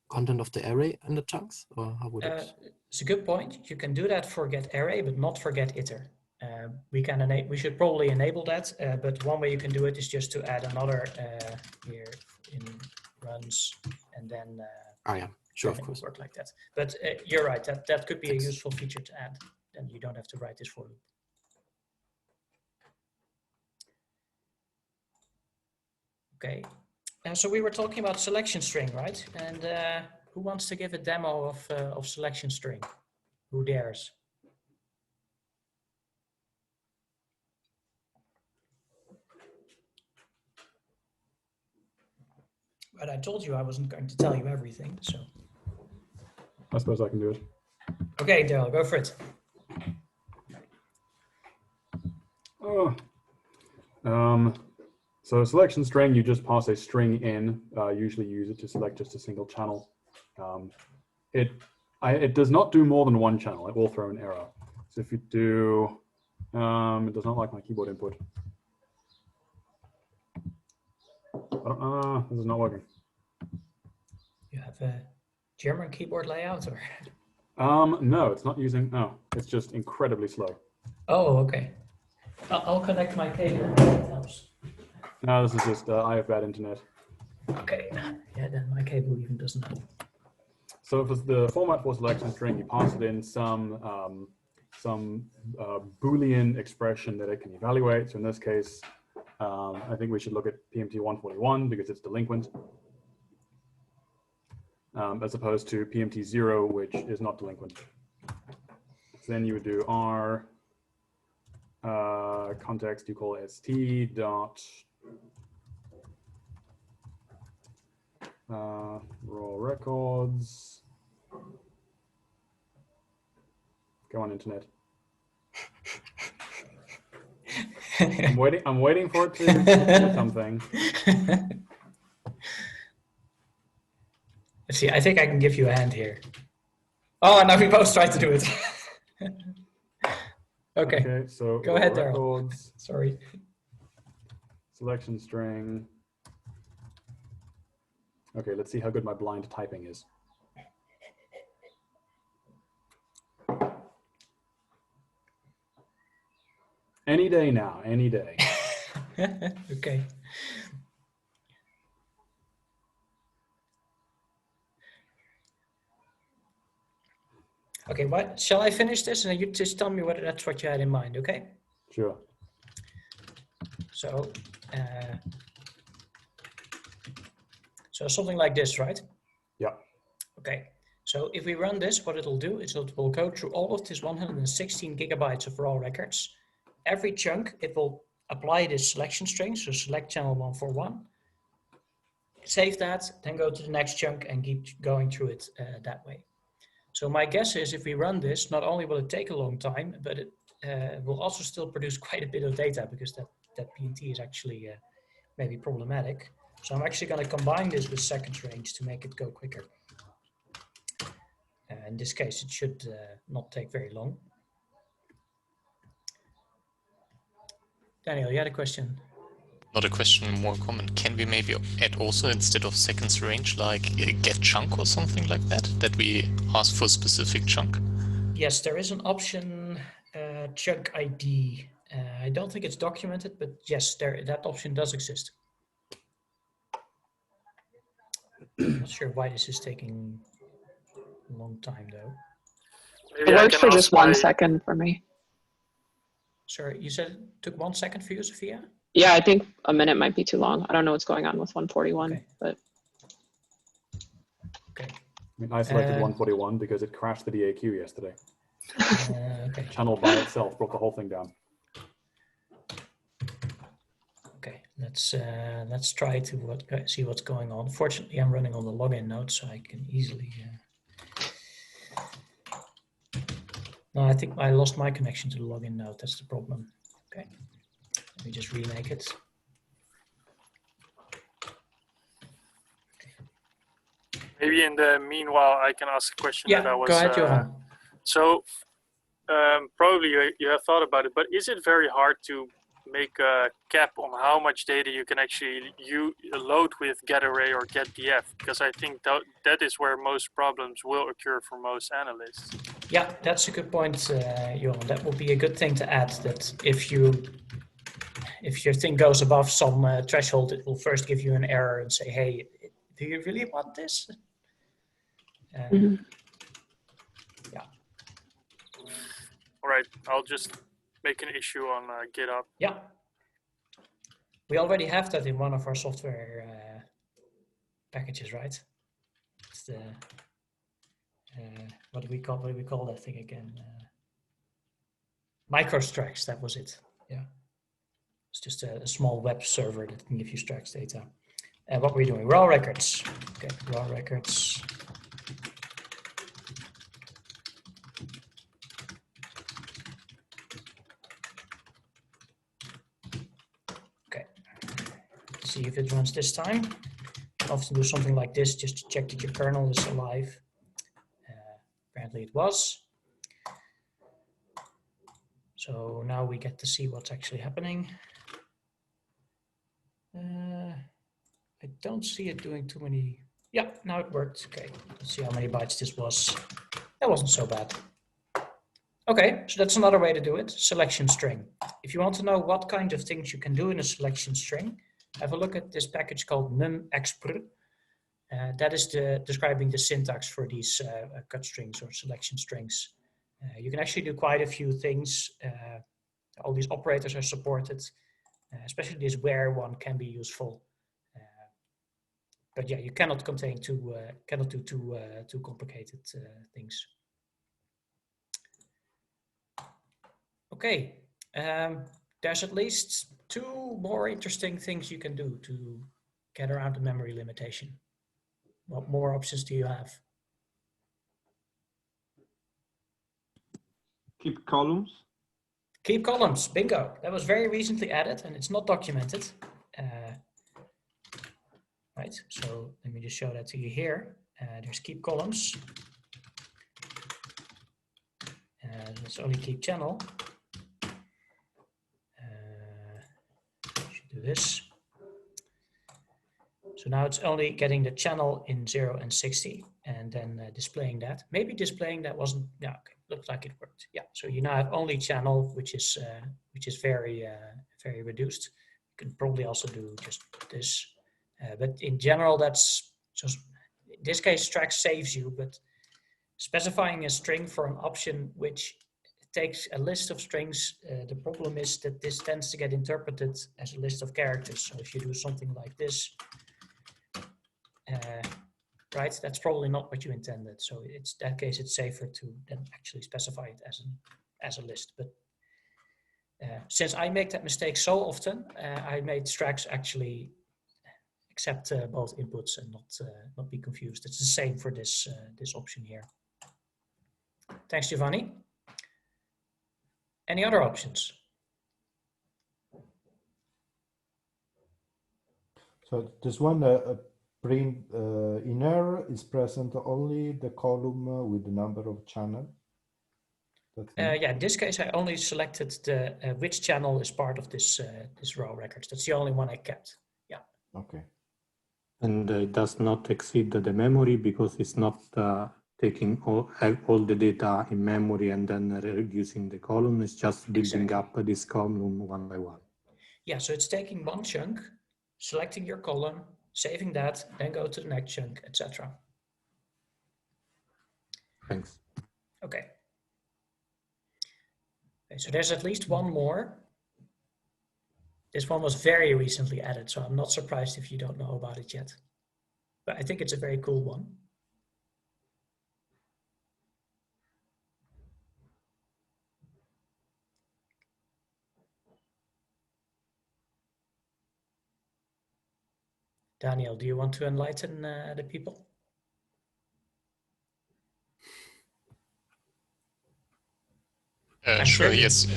content of the array in the chunks, or how would it? It's a good point. You can do that for get array, but not for get iter. We should probably enable that, but one way you can do it is just to add another here in runs, and then yeah, sure, of course, work like that. But you're right. That could be a useful feature to add. Then you don't have to write this for loop. Okay. So we were talking about selection string, right? And who wants to give a demo of selection string? Who dares? But I told you I wasn't going to tell you everything, so. I suppose I can do it. Okay, Daryl, go for it. Oh. So selection string, you just pass a string in, usually use it to select just a single channel. It does not do more than one channel. It will throw an error. So if you do, it does not like my keyboard input. This is not working. You have a German keyboard layout, or? No, it's not using, no, it's just incredibly slow. Oh, okay. I'll connect my cable. That helps. No, this is just, I have bad internet. Okay, yeah, then my cable even doesn't help. So for the format for selection string, you pass it in some Boolean expression that it can evaluate. So in this case, I think we should look at PMT 141 because it's delinquent, as opposed to PMT 0, which is not delinquent. So then you would do R context, you call st dot raw records. Go on, internet. I'm waiting for it to do something. Let's see, I think I can give you a hand here. Oh, now we both tried to do it. Okay, so go ahead, Daryl. Sorry. Selection string. Okay, let's see how good my blind typing is. Any day now, any day. Okay. Okay, what shall I finish this, and you just tell me whether that's what you had in mind, okay? Sure. So something like this, right? Yeah. Okay, so if we run this, what it'll do is it will go through all of this 116 gigabytes of raw records. Every chunk, it will apply this selection string, so select channel 141, save that, then go to the next chunk and keep going through it that way. So my guess is if we run this, not only will it take a long time, but it will also still produce quite a bit of data because that PNT is actually maybe problematic. So I'm actually going to combine this with seconds range to make it go quicker. In this case, it should not take very long. Daniel, you had a question? Not a question, more comment. Can we maybe add also, instead of seconds range, like a get chunk or something like that? That we ask for a specific chunk? Yes, there is an option, chunk ID. I don't think it's documented, but yes, that option does exist. I'm not sure why this is taking a long time though. Maybe it worked for just 1 second for me. Sorry, you said it took 1 second for you, Sophia? Yeah, I think a minute might be too long. I don't know what's going on with 141, okay. But. Okay. I mean, I selected 141 because it crashed the DAQ yesterday. Okay. Channel by itself brought the whole thing down. Okay, let's try to see what's going on. Fortunately, I'm running on the login node, so I can easily. No, I think I lost my connection to the login node. That's the problem. Okay, let me just remake it. Maybe in the meanwhile, I can ask a question that I was. Go ahead, Johan. So probably you have thought about it, but is it very hard to make a cap on how much data you can actually load with getArray or getDF? Because I think that is where most problems will occur for most analysts. Yeah, that's a good point, Johan. That would be a good thing to add, that if your thing goes above some threshold, it will first give you an error and say, hey, do you really want this? Yeah. All right, I'll just make an issue on GitHub. Yeah. We already have that in one of our software packages, right? It's the what do we call that thing again? MicroStrax, that was it. Yeah. It's just a small web server that can give you Strax data. And what we're doing, raw records. Okay, raw records. Okay, see if it runs this time. I often do something like this just to check that your kernel is alive. Apparently it was. So now we get to see what's actually happening. I don't see it doing too many. Yeah, now it worked. Okay, let's see how many bytes this was. That wasn't so bad. Okay, so that's another way to do it. Selection string. If you want to know what kind of things you can do in a selection string, have a look at this package called numexpr. That is describing the syntax for these cut strings or selection strings. You can actually do quite a few things. All these operators are supported, especially this where one can be useful. But yeah, you cannot do too complicated things. Okay, there's at least 2 more interesting things you can do to get around the memory limitation. What more options do you have? Keep columns. Keep columns, bingo. That was very recently added and it's not documented. Right, so let me just show that to you here. There's keep columns. Let's only keep channel. Should do this. So now it's only getting the channel in 0 and 60 and then displaying that. Maybe displaying that wasn't, yeah, okay, looks like it worked. Yeah, so you now have only channel, which is very reduced. You can probably also do just this. But in general, that's just, in this case, Strax saves you, but specifying a string for an option which takes a list of strings, the problem is that this tends to get interpreted as a list of characters. So if you do something like this, right? That's probably not what you intended. So it's that case, it's safer to then actually specify it as a list. But since I make that mistake so often, I made Strax actually accept both inputs and not be confused. It's the same for this this option here. Thanks, Giovanni. Any other options? So this one print inner is present only the column with the number of channel. Yeah, in this case, I only selected the which channel is part of this this row records. That's the only one I kept. Yeah. Okay. And it does not exceed the memory because it's not taking all the data in memory and then reducing the column. It's just building up this column one by one. Yeah, so it's taking one chunk, selecting your column, saving that, then go to the next chunk, etc. Thanks. Okay. So there's at least one more. This one was very recently added, so I'm not surprised if you don't know about it yet. But I think it's a very cool one. Daniel, do you want to enlighten the people? Sure, yes.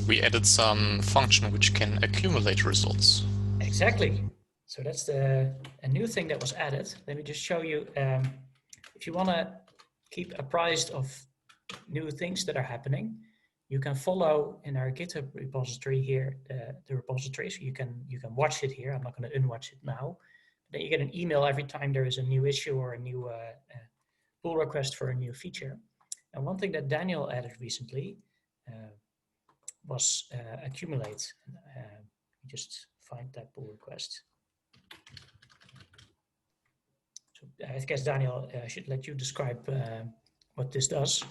We added some function which can accumulate results. Exactly. So that's a new thing that was added. Let me just show you. If you want to keep apprised of new things that are happening, you can follow in our GitHub repository here, the repository. So you can watch it here. I'm not going to unwatch it now. Then you get an email every time there is a new issue or a new pull request for a new feature. And one thing that Daniel added recently was accumulate. Just find that pull request. So I guess Daniel, I should let you describe what this does.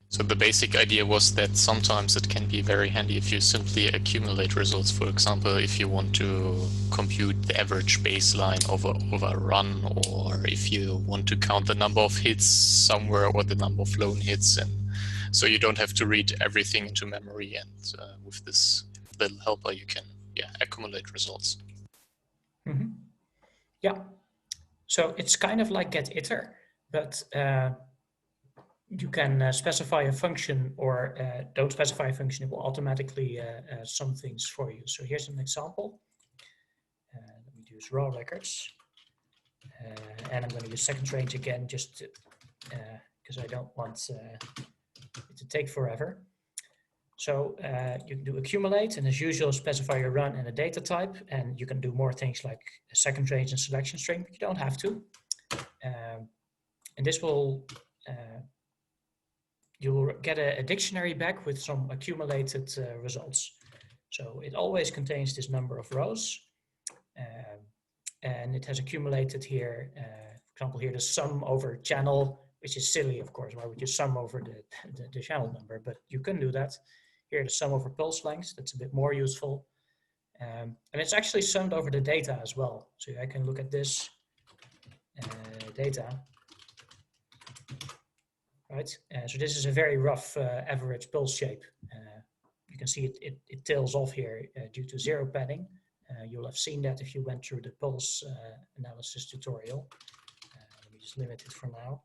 So the basic idea was that sometimes it can be very handy if you simply accumulate results. For example, if you want to compute the average baseline of a run, or if you want to count the number of hits somewhere or the number of lone hits. And so you don't have to read everything into memory. And with this little helper, you can accumulate results. Mm-hmm. Yeah. So it's kind of like getIter, but you can specify a function or don't specify a function. It will automatically sum things for you. So here's an example. Let me use raw records. And I'm going to use seconds range again, just because I don't want it to take forever. So you can do accumulate, and as usual, specify a run and a data type. And you can do more things like a second range and selection string, but you don't have to. And this will you will get a dictionary back with some accumulated results. So it always contains this number of rows, and it has accumulated here, for example, here the sum over channel, which is silly, of course. Why would you sum over the channel number? But you can do that. Here the sum over pulse length, that's a bit more useful. And it's actually summed over the data as well. So I can look at this data. Right, so this is a very rough average pulse shape. You can see it tails off here due to zero padding. You'll have seen that if you went through the pulse analysis tutorial. Let me just limit it for now.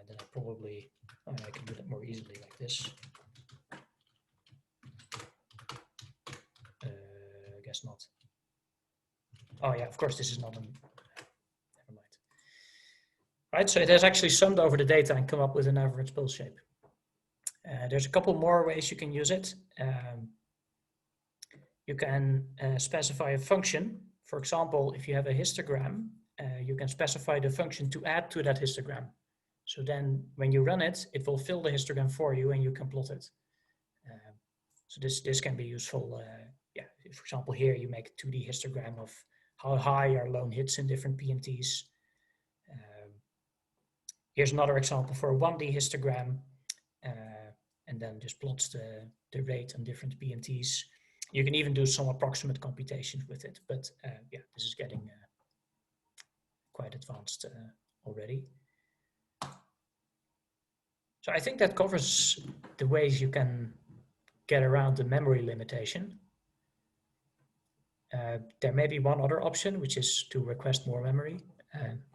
Then I probably, I can do that more easily like this. I guess not. Oh yeah, of course this is not an. Right, so it has actually summed over the data and come up with an average pulse shape. There's a couple more ways you can use it. You can specify a function. For example, if you have a histogram, you can specify the function to add to that histogram. So then when you run it, it will fill the histogram for you and you can plot it. So this can be useful. Yeah, for example, here you make a 2D histogram of how high are lone hits in different PMTs. Here's another example for a 1D histogram, and then just plots the rate on different PMTs. You can even do some approximate computations with it, but yeah, this is getting quite advanced already. So I think that covers the ways you can get around the memory limitation. There may be one other option, which is to request more memory.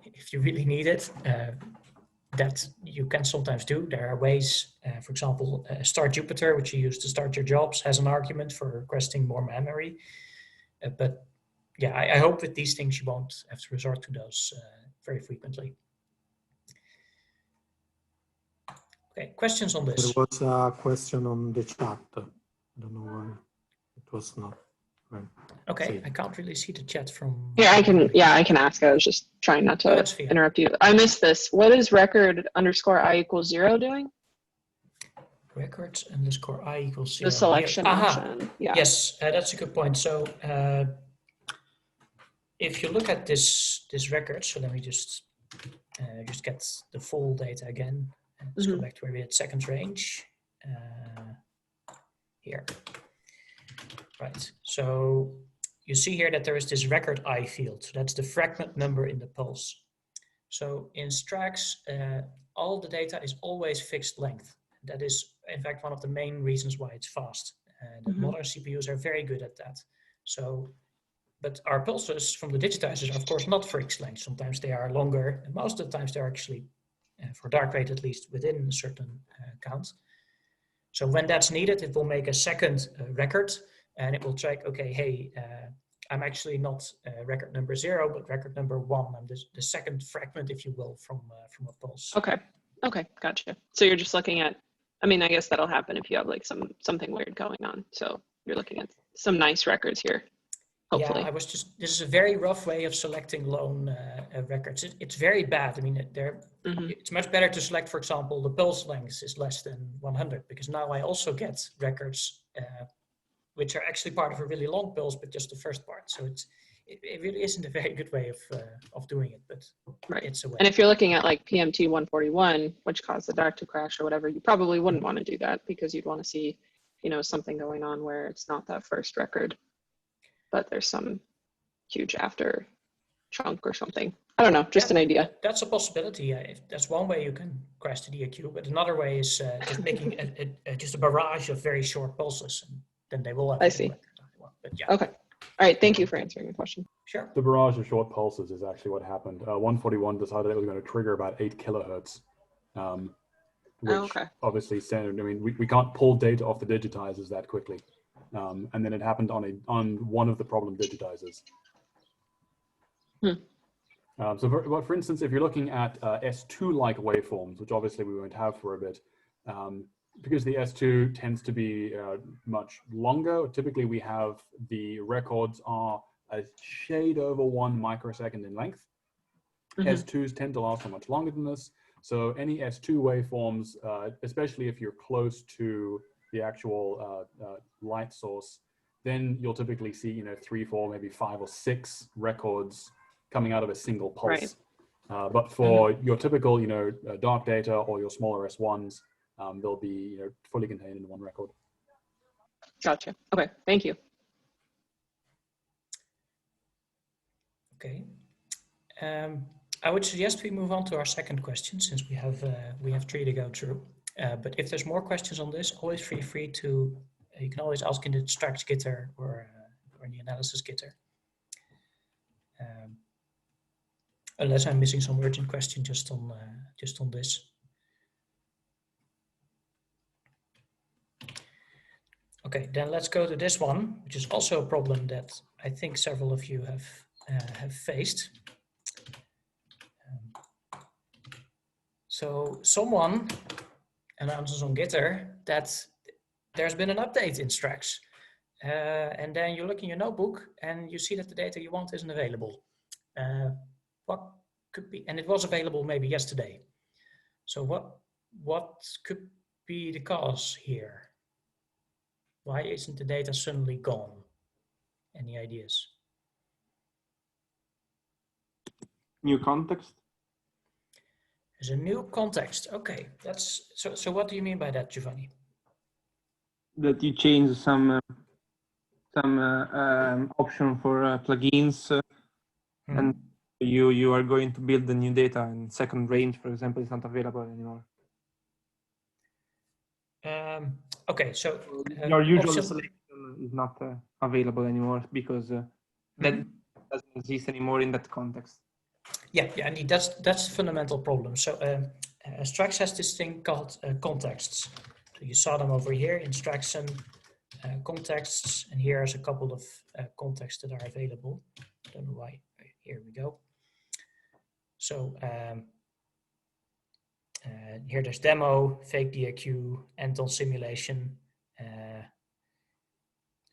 If you really need it, that you can sometimes do. There are ways, for example, Start Jupyter, which you use to start your jobs, has an argument for requesting more memory. But yeah, I hope with these things you won't have to resort to those very frequently. Okay, questions on this? There was a question on the chat. I don't know why it was not. Right. Okay, I can't really see the chat from. Here, I can ask. I was just trying not to interrupt you. I missed this. What is record_I=0 doing? Records_I=0. The selection option. Yeah. Yes, that's a good point. So if you look at this record, so let me just get the full data again. Let's go back to where we had seconds range. Here. Right. So you see here that there is this record I field. So that's the fragment number in the pulse. So in Strax, all the data is always fixed length. That is, in fact, one of the main reasons why it's fast. And modern CPUs are very good at that. So, but our pulses from the digitizers are, of course, not fixed length. Sometimes they are longer, and most of the times they're actually, for dark rate at least, within a certain count. So when that's needed, it will make a second record, and it will check, okay, hey, I'm actually not record number 0, but record number 1. I'm the second fragment, if you will, from a pulse. Okay, gotcha. So you're just looking at, I mean, I guess that'll happen if you have like something weird going on. So you're looking at some nice records here, hopefully. Yeah, this is a very rough way of selecting lone records. It's very bad. I mean, it's much better to select, for example, the pulse length is less than 100, because now I also get records which are actually part of a really long pulse, but just the first part. So it really isn't a very good way of doing it, but it's a way. And if you're looking at like PMT 141, which caused the DAC to crash or whatever, you probably wouldn't want to do that, because you'd want to see, something going on where it's not that first record, but there's some huge after chunk or something. I don't know, just an idea. That's a possibility. That's one way you can crash the DAQ, but another way is just making just a barrage of very short pulses, and then they will have I see. But yeah. Okay. All right. Thank you for answering the question. Sure. The barrage of short pulses is actually what happened. 141 decided it was going to trigger about 8 kilohertz, which obviously said, I mean, we can't pull data off the digitizers that quickly. And then it happened on one of the problem digitizers. So for instance, if you're looking at S2-like waveforms, which obviously we won't have for a bit, because the S2 tends to be much longer, typically we have the records are a shade over 1 microsecond in length. S2s tend to last for much longer than this. So any S2 waveforms, especially if you're close to the actual light source, then you'll typically see 3, 4, maybe 5 or 6 records coming out of a single pulse. Right. But for your typical dark data or your smaller S1s, they'll be fully contained in one record. Gotcha. Okay, thank you. Okay. I would suggest we move on to our second question, since we have 3 to go through. But if there's more questions on this, always feel free to. You can always ask in the Strax Gitter or in the analysis Gitter. Unless I'm missing some urgent question just on this. Okay, then let's go to this one, which is also a problem that I think several of you have faced. So someone announces on Gitter that there's been an update in Strax. And then you look in your notebook and you see that the data you want isn't available. What could be, and it was available maybe yesterday. So what could be the cause here? Why isn't the data suddenly gone? Any ideas? New context? There's a new context. Okay, that's so what do you mean by that, Giovanni? That you change some some option for plugins, and you are going to build the new data, and second range, for example, is not available anymore. Okay, so your usual selection is not available anymore because that doesn't exist anymore in that context. Yeah, indeed, that's the fundamental problem. So Strax has this thing called contexts. So you saw them over here in Straxen contexts, and here's a couple of contexts that are available. I don't know why. Here we go. So here there's demo, fake DIQ, Anton simulation,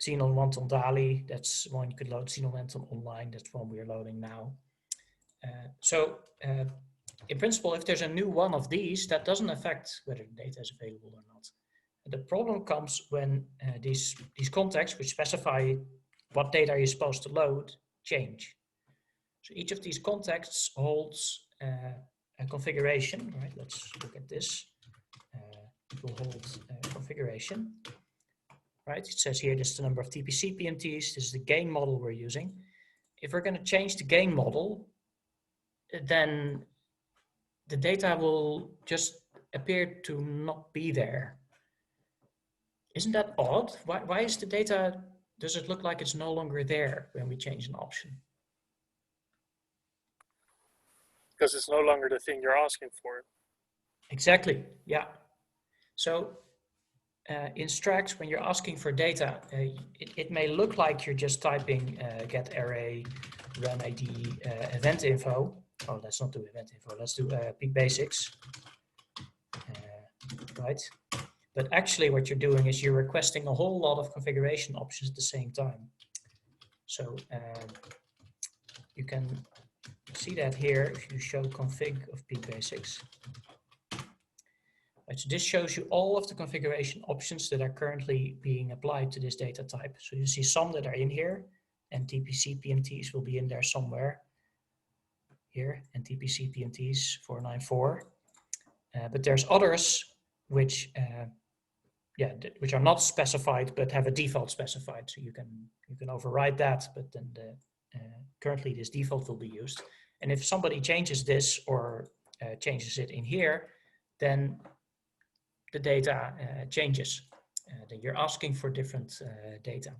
Xenon Anton DALI. That's one you could load. Xenon Anton online. That's one we're loading now. In principle, if there's a new one of these, that doesn't affect whether the data is available or not. The problem comes when these contexts, which specify what data you're supposed to load, change. So each of these contexts holds a configuration, right? Let's look at this. It will hold a configuration, right? It says here, this is the number of TPC PMTs. This is the gain model we're using. If we're going to change the gain model, then the data will just appear to not be there. Isn't that odd? Why is the data, does it look like it's no longer there when we change an option? Because it's no longer the thing you're asking for. Exactly, yeah. So in Strax, when you're asking for data, it may look like you're just typing get array, run ID, event info. Oh, let's not do event info. Let's do peak basics, right? But actually what you're doing is you're requesting a whole lot of configuration options at the same time. So you can see that here if you show config of peak basics. Right, so this shows you all of the configuration options that are currently being applied to this data type. So you see some that are in here, and TPC PMTs will be in there somewhere. Here, and TPC PMTs 494. But there's others which which are not specified but have a default specified. So you can override that, but then currently this default will be used. And if somebody changes this or changes it in here, then the data changes. Then you're asking for different data.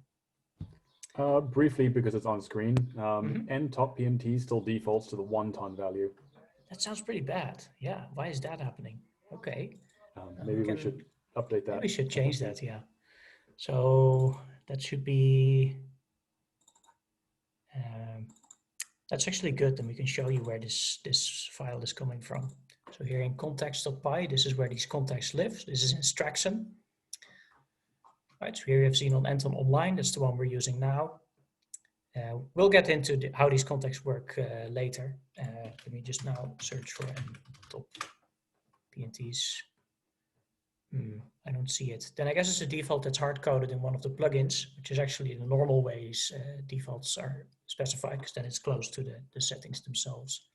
Briefly, because it's on screen, n top PMT still defaults to the 1-ton value. That sounds pretty bad. Yeah, why is that happening? Okay. Maybe we should update that. We should change that, yeah. So that should be, that's actually good. Then we can show you where this file is coming from. So here in context.py, this is where these contexts live. This is in Straxen. Right, so here you have Xenon Anton online. That's the one we're using now. We'll get into how these contexts work later. Let me just now search for top PNTs. I don't see it. Then I guess it's a default that's hard-coded in one of the plugins, which is actually the normal ways defaults are specified, because then it's close to the settings themselves.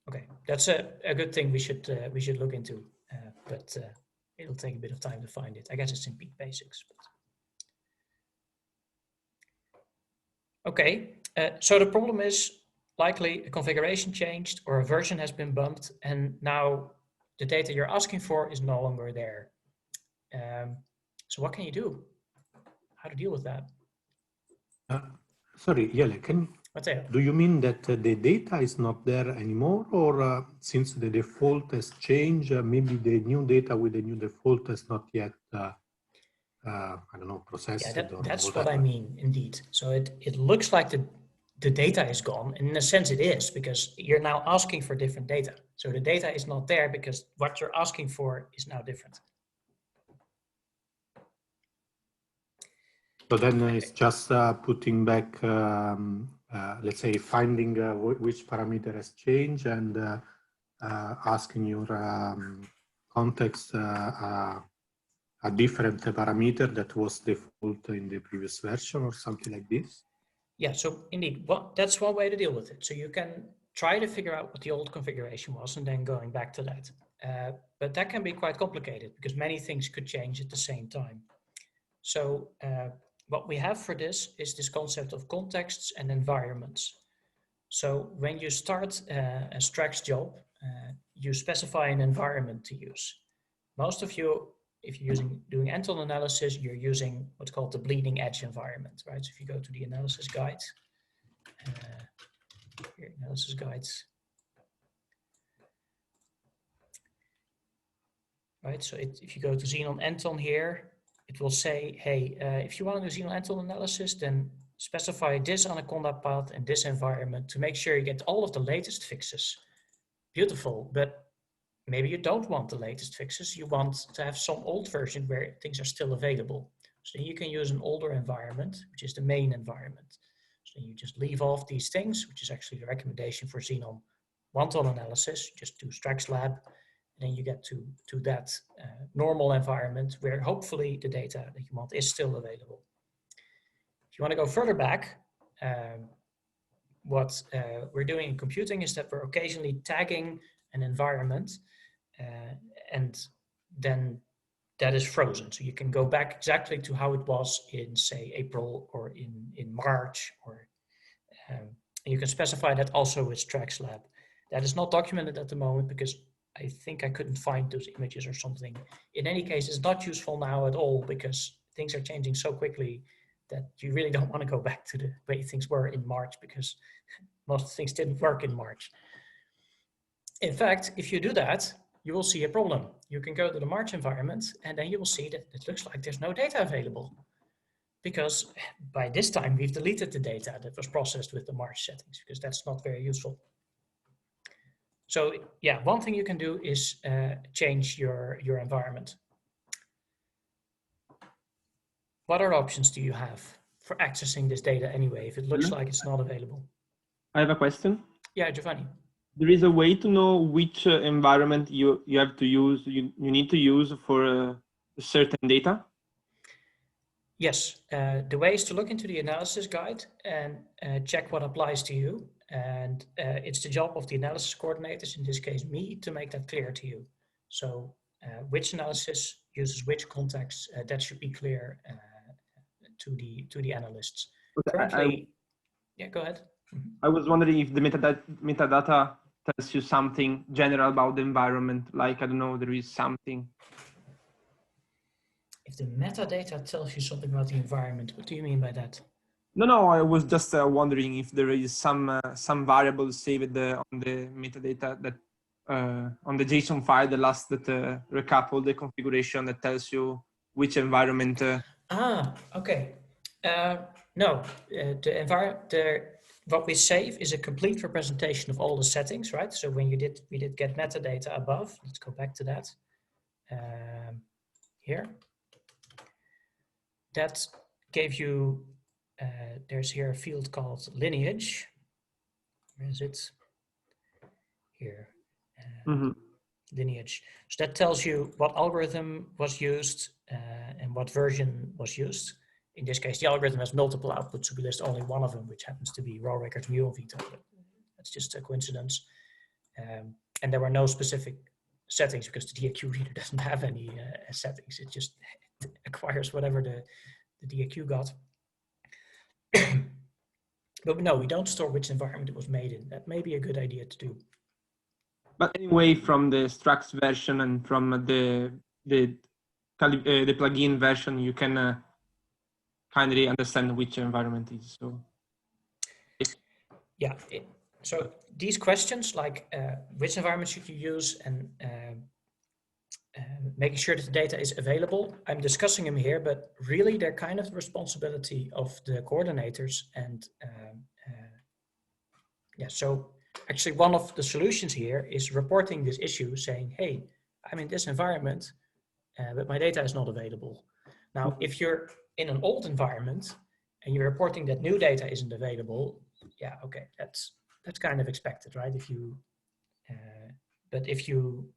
Okay, that's a good thing we should look into, but it'll take a bit of time to find it. I guess it's in peak basics. But... Okay, so the problem is likely a configuration changed or a version has been bumped, and now the data you're asking for is no longer there. So what can you do? How to deal with that? Sorry, Jelle, do you mean that the data is not there anymore, or since the default has changed, maybe the new data with the new default has not yet, I don't know, processed? Yeah, that's what I mean, indeed. So it looks like the data is gone, and in a sense it is, because you're now asking for different data. So the data is not there because what you're asking for is now different. So then it's just putting back, let's say, finding which parameter has changed and asking your context a different parameter that was default in the previous version or something like this? Yeah, so indeed, that's one way to deal with it. So you can try to figure out what the old configuration was and then going back to that. But that can be quite complicated because many things could change at the same time. So what we have for this is this concept of contexts and environments. So when you start a Strax job, you specify an environment to use. Most of you, if you're doing Anton analysis, you're using what's called the bleeding edge environment, right? So if you go to the analysis guide, here, analysis guides, right? So if you go to Xenon Anton here, it will say, hey, if you want to do Xenon Anton analysis, then specify this anaconda path and this environment to make sure you get all of the latest fixes. Beautiful, but maybe you don't want the latest fixes. You want to have some old version where things are still available. So you can use an older environment, which is the main environment. So you just leave off these things, which is actually the recommendation for Xenon one-ton analysis. Just do Strax lab, and then you get to that normal environment where hopefully the data that you want is still available. If you want to go further back, what we're doing in computing is that we're occasionally tagging an environment, and then that is frozen. So you can go back exactly to how it was in, say, April or in March, or and you can specify that also with Strax Lab. That is not documented at the moment because I think I couldn't find those images or something. In any case, it's not useful now at all because things are changing so quickly that you really don't want to go back to the way things were in March, because most things didn't work in March. In fact, if you do that, you will see a problem. You can go to the March environment and then you will see that it looks like there's no data available, because by this time we've deleted the data that was processed with the March settings, because that's not very useful. So yeah, one thing you can do is change your environment. What other options do you have for accessing this data anyway, if it looks like it's not available? I have a question. Yeah, Giovanni. There is a way to know which environment you have to use, you need to use for certain data? Yes, the way is to look into the analysis guide and check what applies to you. And it's the job of the analysis coordinators, in this case me, to make that clear to you. So which analysis uses which context, that should be clear to the analysts. Currently, yeah, go ahead. I was wondering if the metadata tells you something general about the environment, like, I don't know, there is something. If the metadata tells you something about the environment, what do you mean by that? No, I was just wondering if there is some variable saved on the metadata that on the JSON file, the last that recap all the configuration that tells you which environment. Okay. No, what we save is a complete representation of all the settings, right? So when we did get metadata above, let's go back to that. Here. That gave you, there's here a field called lineage. Where is it? Here. Lineage. So that tells you what algorithm was used and what version was used. In this case, the algorithm has multiple outputs, so we list only one of them, which happens to be raw records mu and veto. That's just a coincidence. And there were no specific settings because the DAQ reader doesn't have any settings. It just acquires whatever the DAQ got. But no, we don't store which environment it was made in. That may be a good idea to do. But anyway, from the Strax version and from the plugin version, you can kindly understand which environment it is. So yeah, so these questions like which environment should you use and making sure that the data is available, I'm discussing them here, but really they're kind of the responsibility of the coordinators. And yeah, so actually one of the solutions here is reporting this issue saying, hey, I'm in this environment, but my data is not available. Now, if you're in an old environment and you're reporting that new data isn't available, yeah, okay, that's kind of expected, right? If you, but if you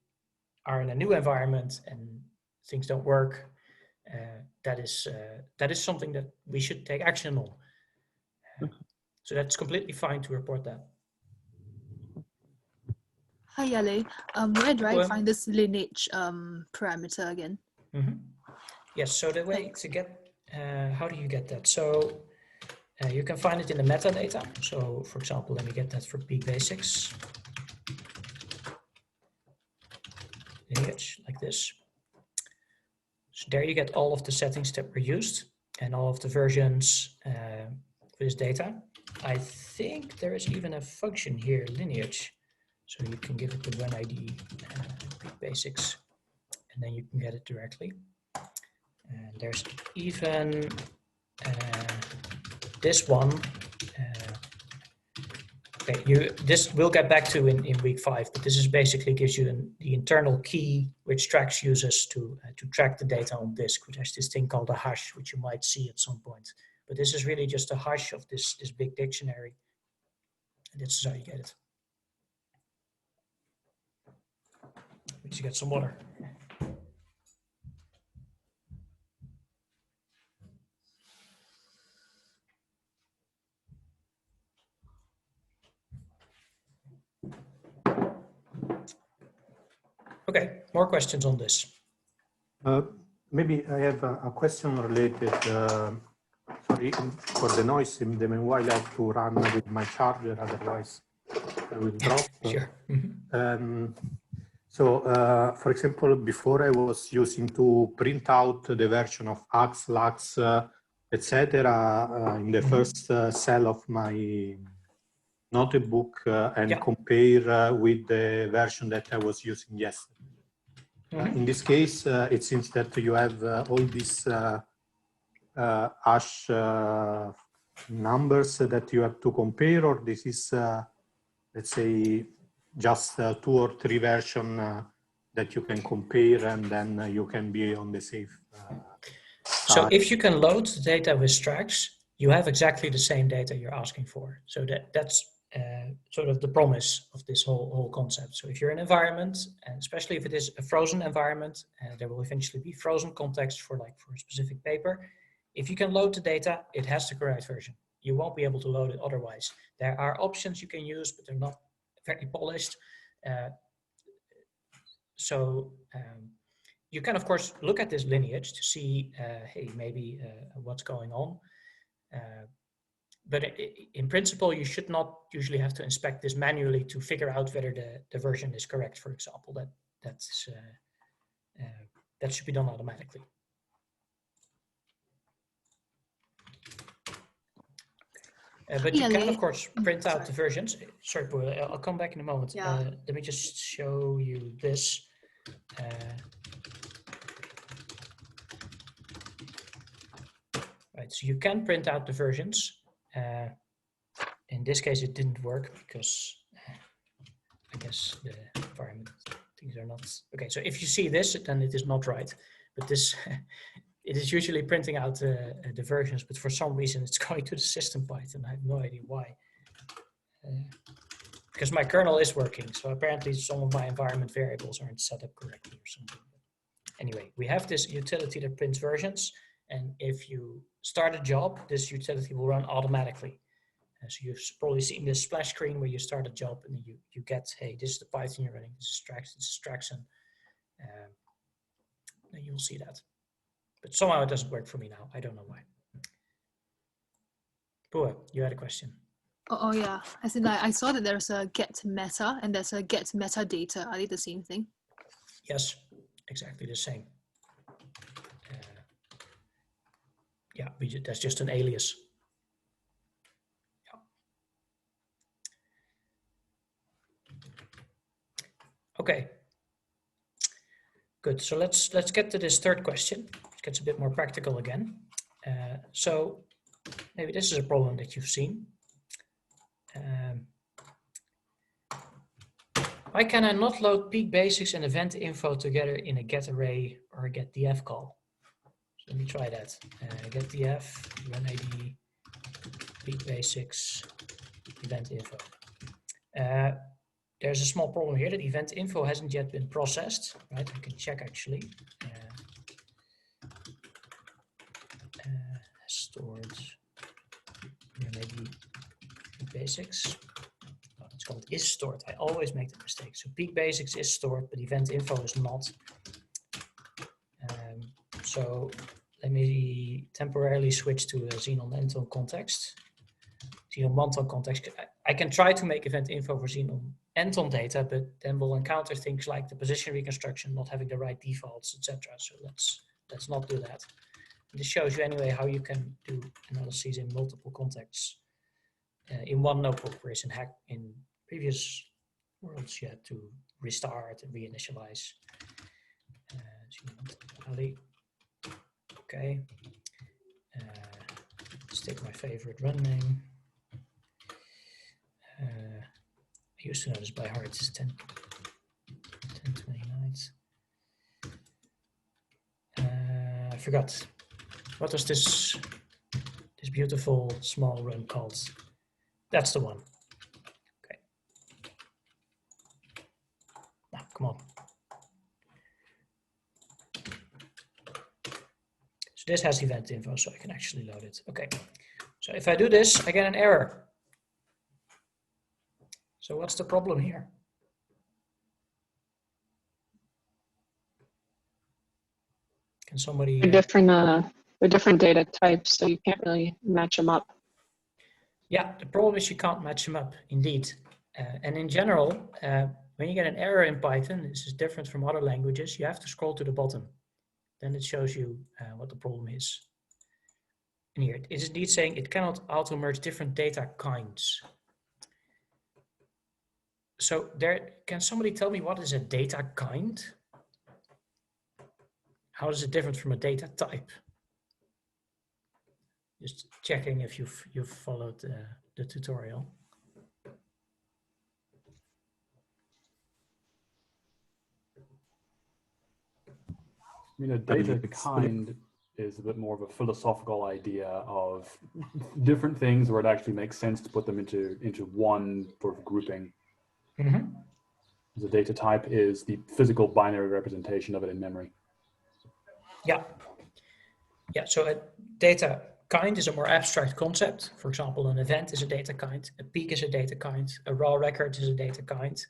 are in a new environment and things don't work, that is something that we should take action on. So that's completely fine to report that. Hi, Jelle. Where do I find this lineage parameter again? Yes, so the way to get how do you get that? So you can find it in the metadata. So for example, let me get that for peak basics. Lineage, like this. So there you get all of the settings that were used and all of the versions for this data. I think there is even a function here, lineage. So you can give it the run ID, peak basics, and then you can get it directly. And there's even this one. Okay, this we'll get back to in week 5, but this is basically gives you the internal key which Strax uses to track the data on disk, which has this thing called a hash, which you might see at some point. But this is really just a hash of this big dictionary, and this is how you get it. Which you get some water. Okay, more questions on this. Maybe I have a question related, sorry, for the noise. In the meanwhile, I have to run with my charger, otherwise I will drop. Sure. So, for example, before I was using to print out the version of Ax, Lax, etc. In the first cell of my notebook and compare with the version that I was using yesterday. In this case, it seems that you have all these hash numbers that you have to compare, or this is, let's say, just 2 or 3 versions that you can compare, and then you can be on the safe side. So if you can load the data with Strax, you have exactly the same data you're asking for. So that's sort of the promise of this whole concept. So if you're in an environment, and especially if it is a frozen environment, there will eventually be frozen context for a specific paper. If you can load the data, it has the correct version. You won't be able to load it otherwise. There are options you can use, but they're not very polished. You can, of course, look at this lineage to see, hey, maybe what's going on. But in principle, you should not usually have to inspect this manually to figure out whether the version is correct, for example. That should be done automatically. But you can, of course, print out the versions. Sorry, I'll come back in a moment. Let me just show you this. Right, so you can print out the versions. In this case, it didn't work because I guess the environment things are not okay. So if you see this, then it is not right. But this, it is usually printing out the versions, but for some reason it's going to the system Python. I have no idea why. Because my kernel is working, so apparently some of my environment variables aren't set up correctly or something. Anyway, we have this utility that prints versions, and if you start a job, this utility will run automatically. So you've probably seen this splash screen where you start a job and you get, hey, this is the Python you're running, this is Strax, this is Straxen. Then you'll see that. But somehow it doesn't work for me now. I don't know why. Pua, you had a question. Oh yeah, as in like, I saw that there's a get meta and there's a get metadata. Are they the same thing? Yes, exactly the same. Yeah, that's just an alias. Okay, good. So let's get to this third question. It gets a bit more practical again. So maybe this is a problem that you've seen. Why can I not load peak basics and event info together in a get array or a get df call? So let me try that. Get df, run ID, peak basics, event info. There's a small problem here that event info hasn't yet been processed, right? I can check actually. Stored, maybe basics. Oh, it's called is stored. I always make the mistake. So peak basics is stored, but event info is not. So let me temporarily switch to a Xenon Anton context. Xenon Manton context. I can try to make event info for Xenon Anton data, but then we'll encounter things like the position reconstruction not having the right defaults, etc. So let's not do that. This shows you anyway how you can do analyses in multiple contexts in one notebook, whereas in previous worlds you had to restart and reinitialize. Okay. Let's take my favorite run name. I used to know this by heart. It's 1029. I forgot. What was this beautiful small run called? That's the one. Okay. Now, come on. So this has event info, so I can actually load it. Okay. So if I do this, I get an error. So what's the problem here? Can somebody? They're different data types, so you can't really match them up. Yeah, the problem is you can't match them up, indeed. And in general, when you get an error in Python, this is different from other languages, you have to scroll to the bottom. Then it shows you what the problem is. And here it is indeed saying it cannot auto-merge different data kinds. So can somebody tell me what is a data kind? How is it different from a data type? Just checking if you've followed the tutorial. I mean, a data kind is a bit more of a philosophical idea of different things where it actually makes sense to put them into one sort of grouping. Mm-hmm. The data type is the physical binary representation of it in memory. Yeah. Yeah, so a data kind is a more abstract concept. For example, an event is a data kind, a peak is a data kind, a raw record is a data kind.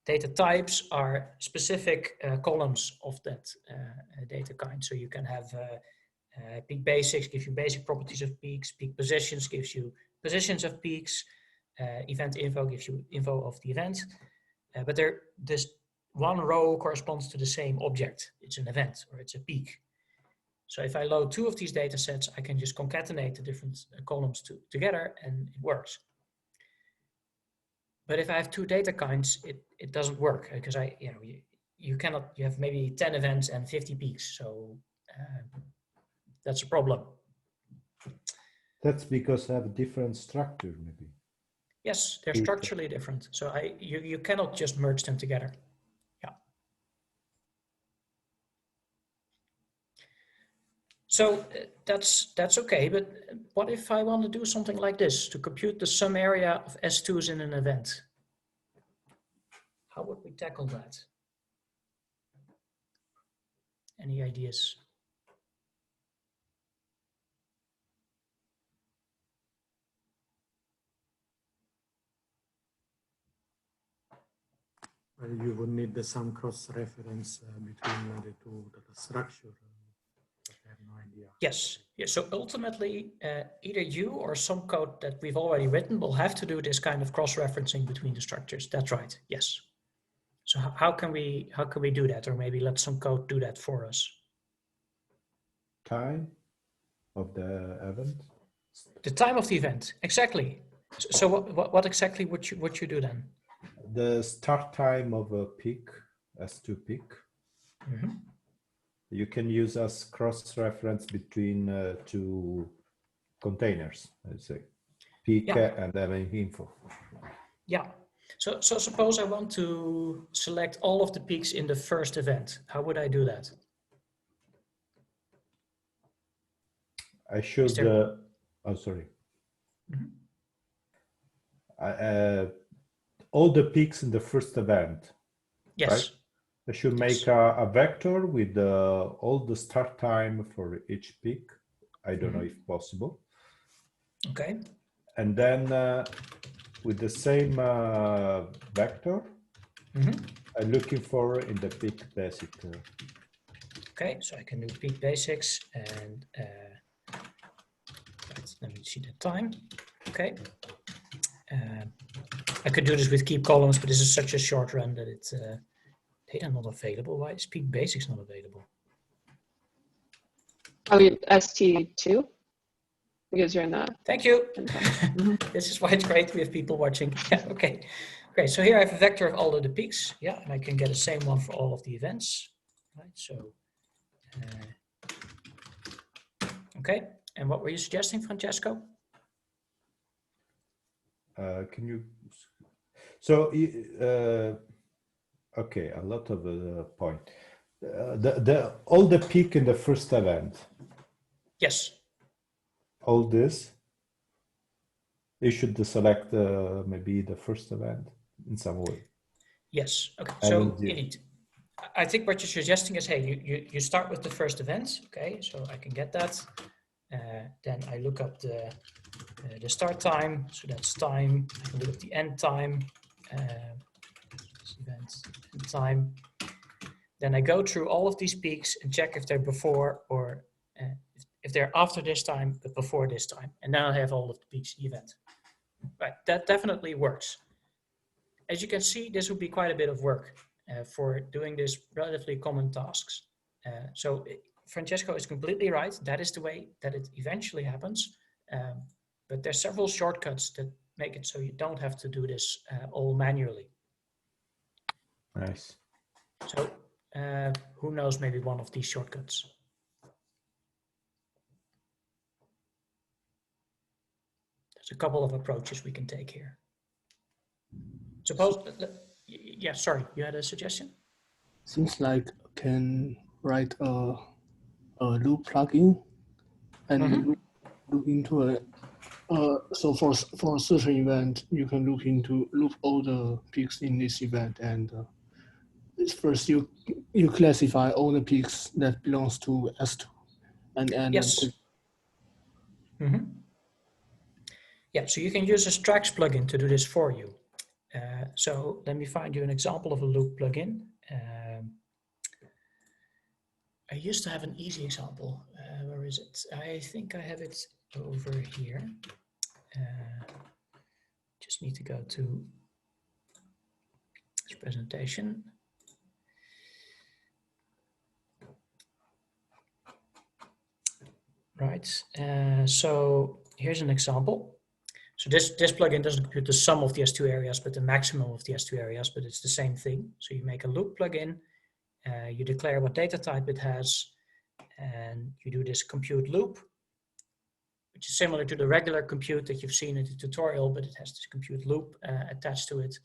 Data types are specific columns of that data kind. So you can have peak basics gives you basic properties of peaks, peak positions gives you positions of peaks, event info gives you info of the event. But this one row corresponds to the same object. It's an event or it's a peak. So if I load two of these data sets, I can just concatenate the different columns together and it works. But if I have two data kinds, it doesn't work because you have maybe 10 events and 50 peaks. So that's a problem. That's because I have a different structure, maybe. Yes, they're structurally different. So you cannot just merge them together. Yeah. So that's okay, but what if I want to do something like this to compute the sum area of S2s in an event? How would we tackle that? Any ideas? You would need some cross-reference between the two data structure. I have no idea. Yes. So ultimately, either you or some code that we've already written will have to do this kind of cross-referencing between the structures. That's right. Yes. So how can we do that, or maybe let some code do that for us? Time of the event. The time of the event, exactly. So what exactly would you do then? The start time of a peak, S2 peak. Mm-hmm. You can use as cross-reference between two containers, let's say, peak and event info. Yeah. So suppose I want to select all of the peaks in the first event. How would I do that? I should. Oh, sorry. Mm-hmm. All the peaks in the first event. Yes. Right? I should make a vector with all the start time for each peak. I don't know if possible. Okay. And then with the same vector, I'm looking for in the peak basic. Okay, so I can do peak basics and right, let me see the time. Okay. I could do this with keep columns, but this is such a short run that it's data not available. Why is peak basics not available? Oh, ST2? Because you're in the... Thank you. This is why it's great we have people watching. Yeah, okay. Okay, so here I have a vector of all of the peaks. Yeah, and I can get the same one for all of the events. Right, so... okay, and what were you suggesting, Francesco? Can you... So, okay, a lot of point. All the peak in the first event. Yes. All this. You should select maybe the first event in some way. Yes. Okay. So indeed, I think what you're suggesting is, hey, you start with the first event. Okay. So I can get that. Then I look up the start time. So that's time. I can look up the end time. Event and time. Then I go through all of these peaks and check if they're before or if they're after this time, but before this time. And now I have all of the peaks in the event. Right, that definitely works. As you can see, this would be quite a bit of work for doing this relatively common tasks. So Francesco is completely right. That is the way that it eventually happens. But there's several shortcuts that make it so you don't have to do this all manually. Nice. So who knows maybe one of these shortcuts? There's a couple of approaches we can take here. Suppose, yeah, sorry, you had a suggestion? Seems like can write a loop plugin and look into a so for a certain event, you can loop all the peaks in this event, and first you classify all the peaks that belongs to S2, and yes. Yeah, so you can use a Strax plugin to do this for you. So let me find you an example of a loop plugin. I used to have an easy example. Where is it? I think I have it over here. Just need to go to this presentation. Right, so here's an example. So this plugin doesn't compute the sum of the S2 areas, but the maximum of the S2 areas, but it's the same thing. So you make a loop plugin, you declare what data type it has, and you do this compute loop, which is similar to the regular compute that you've seen in the tutorial, but it has this compute loop attached to it.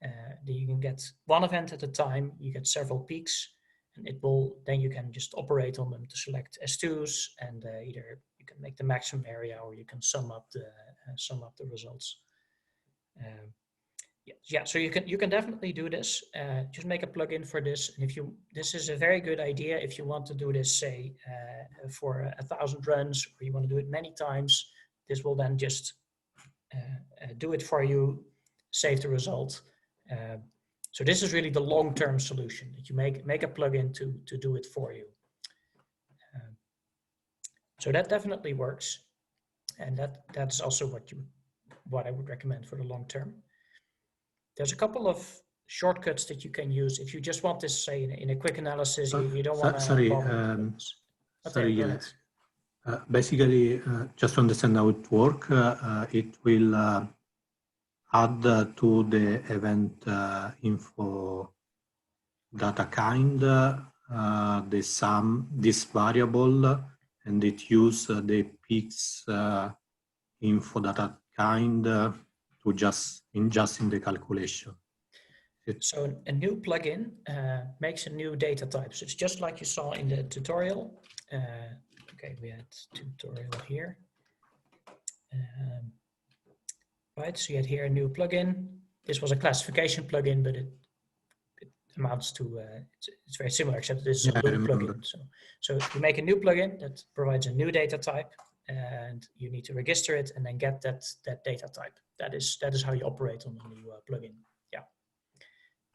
Then you can get one event at a time, you get several peaks, and it will, then you can just operate on them to select S2s, and either you can make the maximum area or you can sum up the results. Yeah, so you can definitely do this. Just make a plugin for this, and this is a very good idea if you want to do this, say, for 1,000 runs, or you want to do it many times. This will then just do it for you, save the result. So this is really the long-term solution, that you make a plugin to do it for you. So that definitely works, and that's also what I would recommend for the long term. There's a couple of shortcuts that you can use if you just want this, say, in a quick analysis. You don't want to. Sorry, yes. Basically, just to understand how it works, it will add to the event info data kind the sum, this variable, and it use the peaks info data kind to just in the calculation. So a new plugin makes a new data type. So it's just like you saw in the tutorial. Okay, we had tutorial here. Right, so you had here a new plugin. This was a classification plugin, but it amounts to, it's very similar, except this is a loop plugin. So you make a new plugin that provides a new data type, and you need to register it and then get that data type. That is how you operate on the new plugin. Yeah.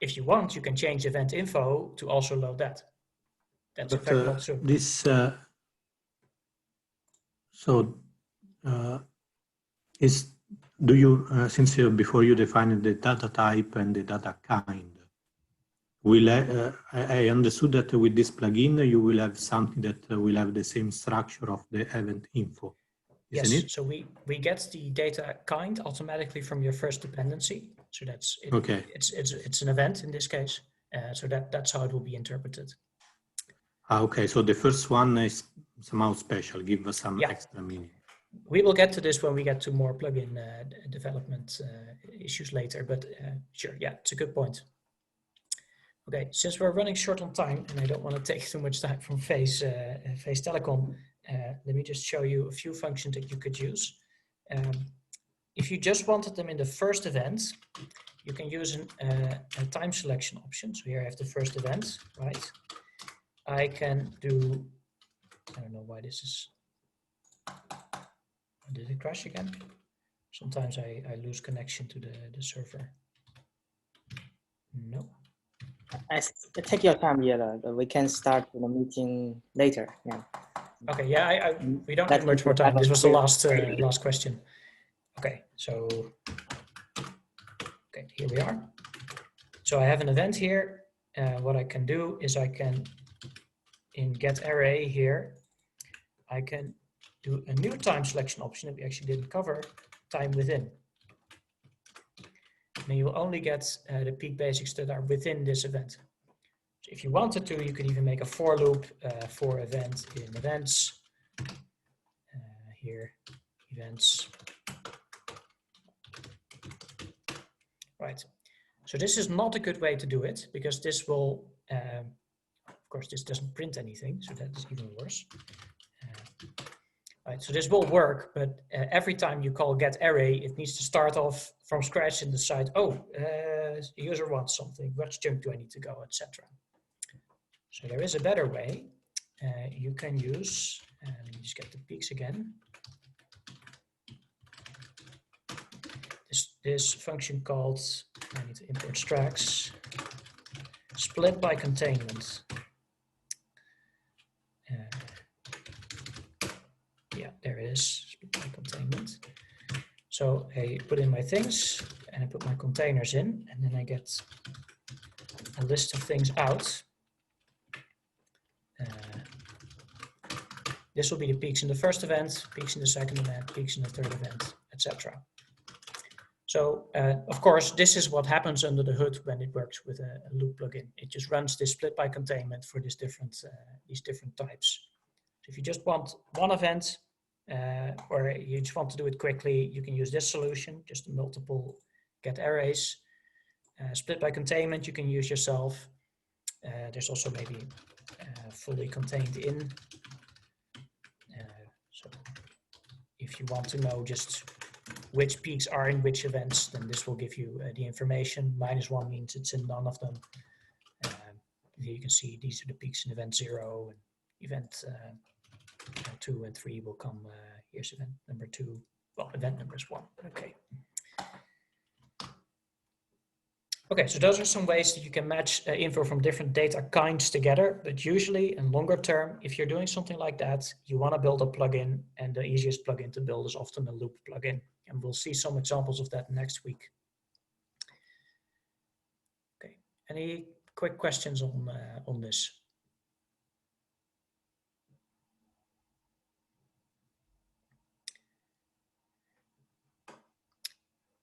If you want, you can change event info to also load that. That's in fact not true. This is, do you since before you defined the data type and the data kind, will I understood that with this plugin you will have something that will have the same structure of the event info, isn't yes, it? so we get the data kind automatically from your first dependency. So that's it, okay. It's an event in this case. So that's how it will be interpreted. Okay, so the first one is somehow special, give us some extra meaning. We will get to this when we get to more plugin development issues later, but sure, yeah, it's a good point. Okay, since we're running short on time and I don't want to take too much time from Face Telecom, let me just show you a few functions that you could use. If you just wanted them in the first event, you can use a time selection option. So here I have the first event, right? I can do, I don't know why this is, did it crash again? Sometimes I lose connection to the server. No. Take your time, Jelle. We can start the meeting later. Yeah. Okay. Yeah. We don't need much more time. This was the last question. Okay. So. Okay. Here we are. So I have an event here. What I can do is I can, in get array here, I can do a new time selection option that we actually didn't cover, time within. And you will only get the peak basics that are within this event. So if you wanted to, you could even make a for loop for event in events. Here, events. Right. So this is not a good way to do it because this will, of course, this doesn't print anything. So that is even worse. Right, so this will work, but every time you call get array, it needs to start off from scratch and decide, oh, the user wants something, which chunk do I need to go, etc. So there is a better way. You can use, let me just get the peaks again. This function called, I need to import Strax, split by containment. Yeah, there it is, split by containment. So I put in my things and I put my containers in, and then I get a list of things out. This will be the peaks in the first event, peaks in the second event, peaks in the third event, etc. So of course, this is what happens under the hood when it works with a loop plugin. It just runs this split by containment for these different types. So if you just want one event, or you just want to do it quickly, you can use this solution, just multiple get arrays. Split by containment, you can use yourself. There's also maybe fully contained in. So if you want to know just which peaks are in which events, then this will give you the information. -1 means it's in none of them. Here you can see these are the peaks in event 0 and event 2 and 3 will come. Here's event number 2. Well, event number is 1. Okay. Okay, so those are some ways that you can match info from different data kinds together. But usually, in longer term, if you're doing something like that, you want to build a plugin, and the easiest plugin to build is often a loop plugin. And we'll see some examples of that next week. Okay, any quick questions on this?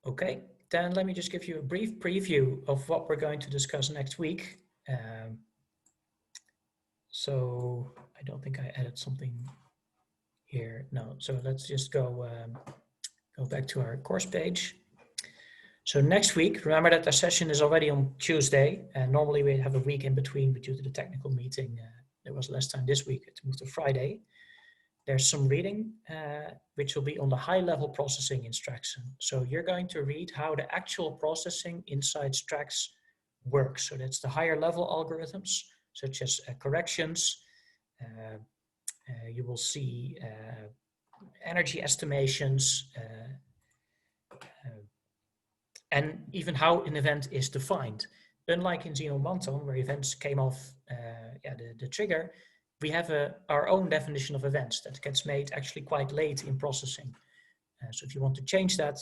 Okay, then let me just give you a brief preview of what we're going to discuss next week. So I don't think I added something here. No, so let's just go back to our course page. So next week, remember that the session is already on Tuesday, and normally we have a week in between, but due to the technical meeting, there was less time this week to move to Friday. There's some reading, which will be on the high-level processing in Strax. So you're going to read how the actual processing inside Strax works. So that's the higher-level algorithms, such as corrections. You will see energy estimations, and even how an event is defined. unlike in Xenon Monton, where events came off the trigger, we have our own definition of events that gets made actually quite late in processing. So if you want to change that,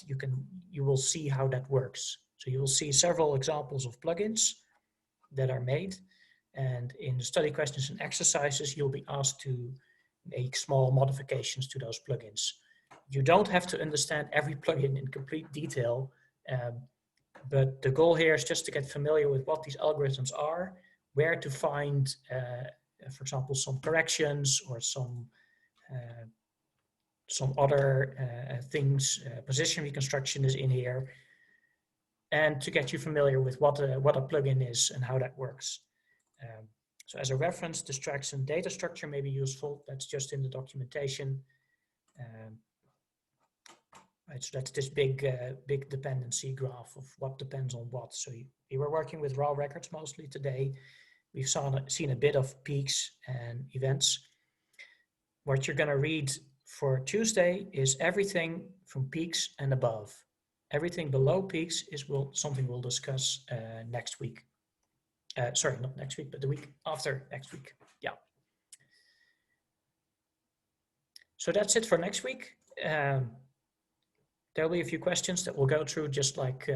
you will see how that works. So you will see several examples of plugins that are made. And in the study questions and exercises, you'll be asked to make small modifications to those plugins. You don't have to understand every plugin in complete detail, but the goal here is just to get familiar with what these algorithms are, where to find, for example, some corrections or some other things. Position reconstruction is in here, and to get you familiar with what a plugin is and how that works. So as a reference, the Strax and data structure may be useful. That's just in the documentation. Right, so that's this big dependency graph of what depends on what. So we were working with raw records mostly today. We've seen a bit of peaks and events. What you're going to read for Tuesday is everything from peaks and above. Everything below peaks is something we'll discuss next week. Sorry, not next week, but the week after next week. Yeah. So that's it for next week. There'll be a few questions that we'll go through just like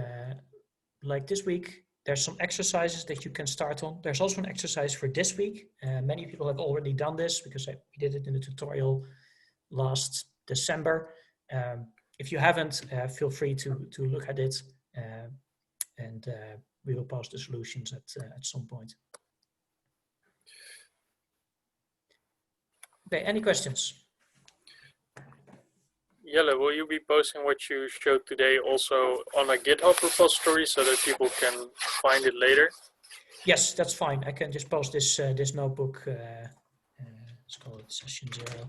this week. There's some exercises that you can start on. There's also an exercise for this week. Many people have already done this because we did it in the tutorial last December. If you haven't, feel free to look at it, and we will post the solutions at some point. Okay, any questions? Jelle, will you be posting what you showed today also on a GitHub repository so that people can find it later? Yes, that's fine. I can just post this notebook. Let's call it session 0.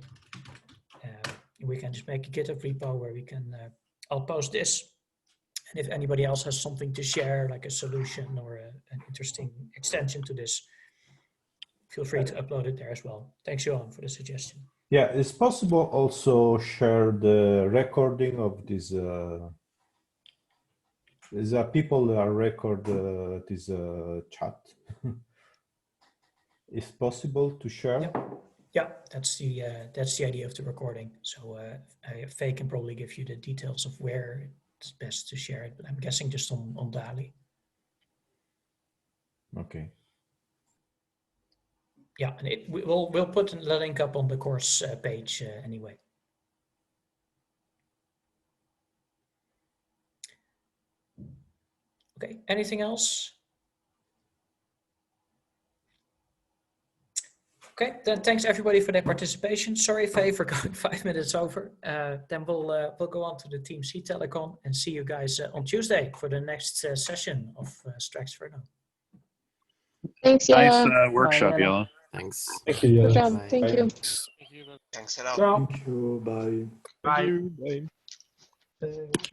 We can just make a GitHub repo where we can. I'll post this, and if anybody else has something to share, like a solution or an interesting extension to this, feel free to upload it there as well. Thanks, Johan, for the suggestion. Yeah, it's possible also share the recording of this. There's people that record this chat. It's possible to share. Yeah, that's the idea of the recording. So Faye can probably give you the details of where it's best to share it, but I'm guessing just on DALI. Okay. Yeah, and we'll put the link up on the course page anyway. Okay, anything else? Okay, then thanks everybody for their participation. Sorry, Faye, for going 5 minutes over. Then we'll go on to the Team C Telecom and see you guys on Tuesday for the next session of Straxferno. Thanks, Jelle. Nice workshop, Jelle. Thanks. Thank you, Jelle. Good job. Thank you. Thanks a lot. Ciao. Thank you. Bye. Bye. Bye. Bye.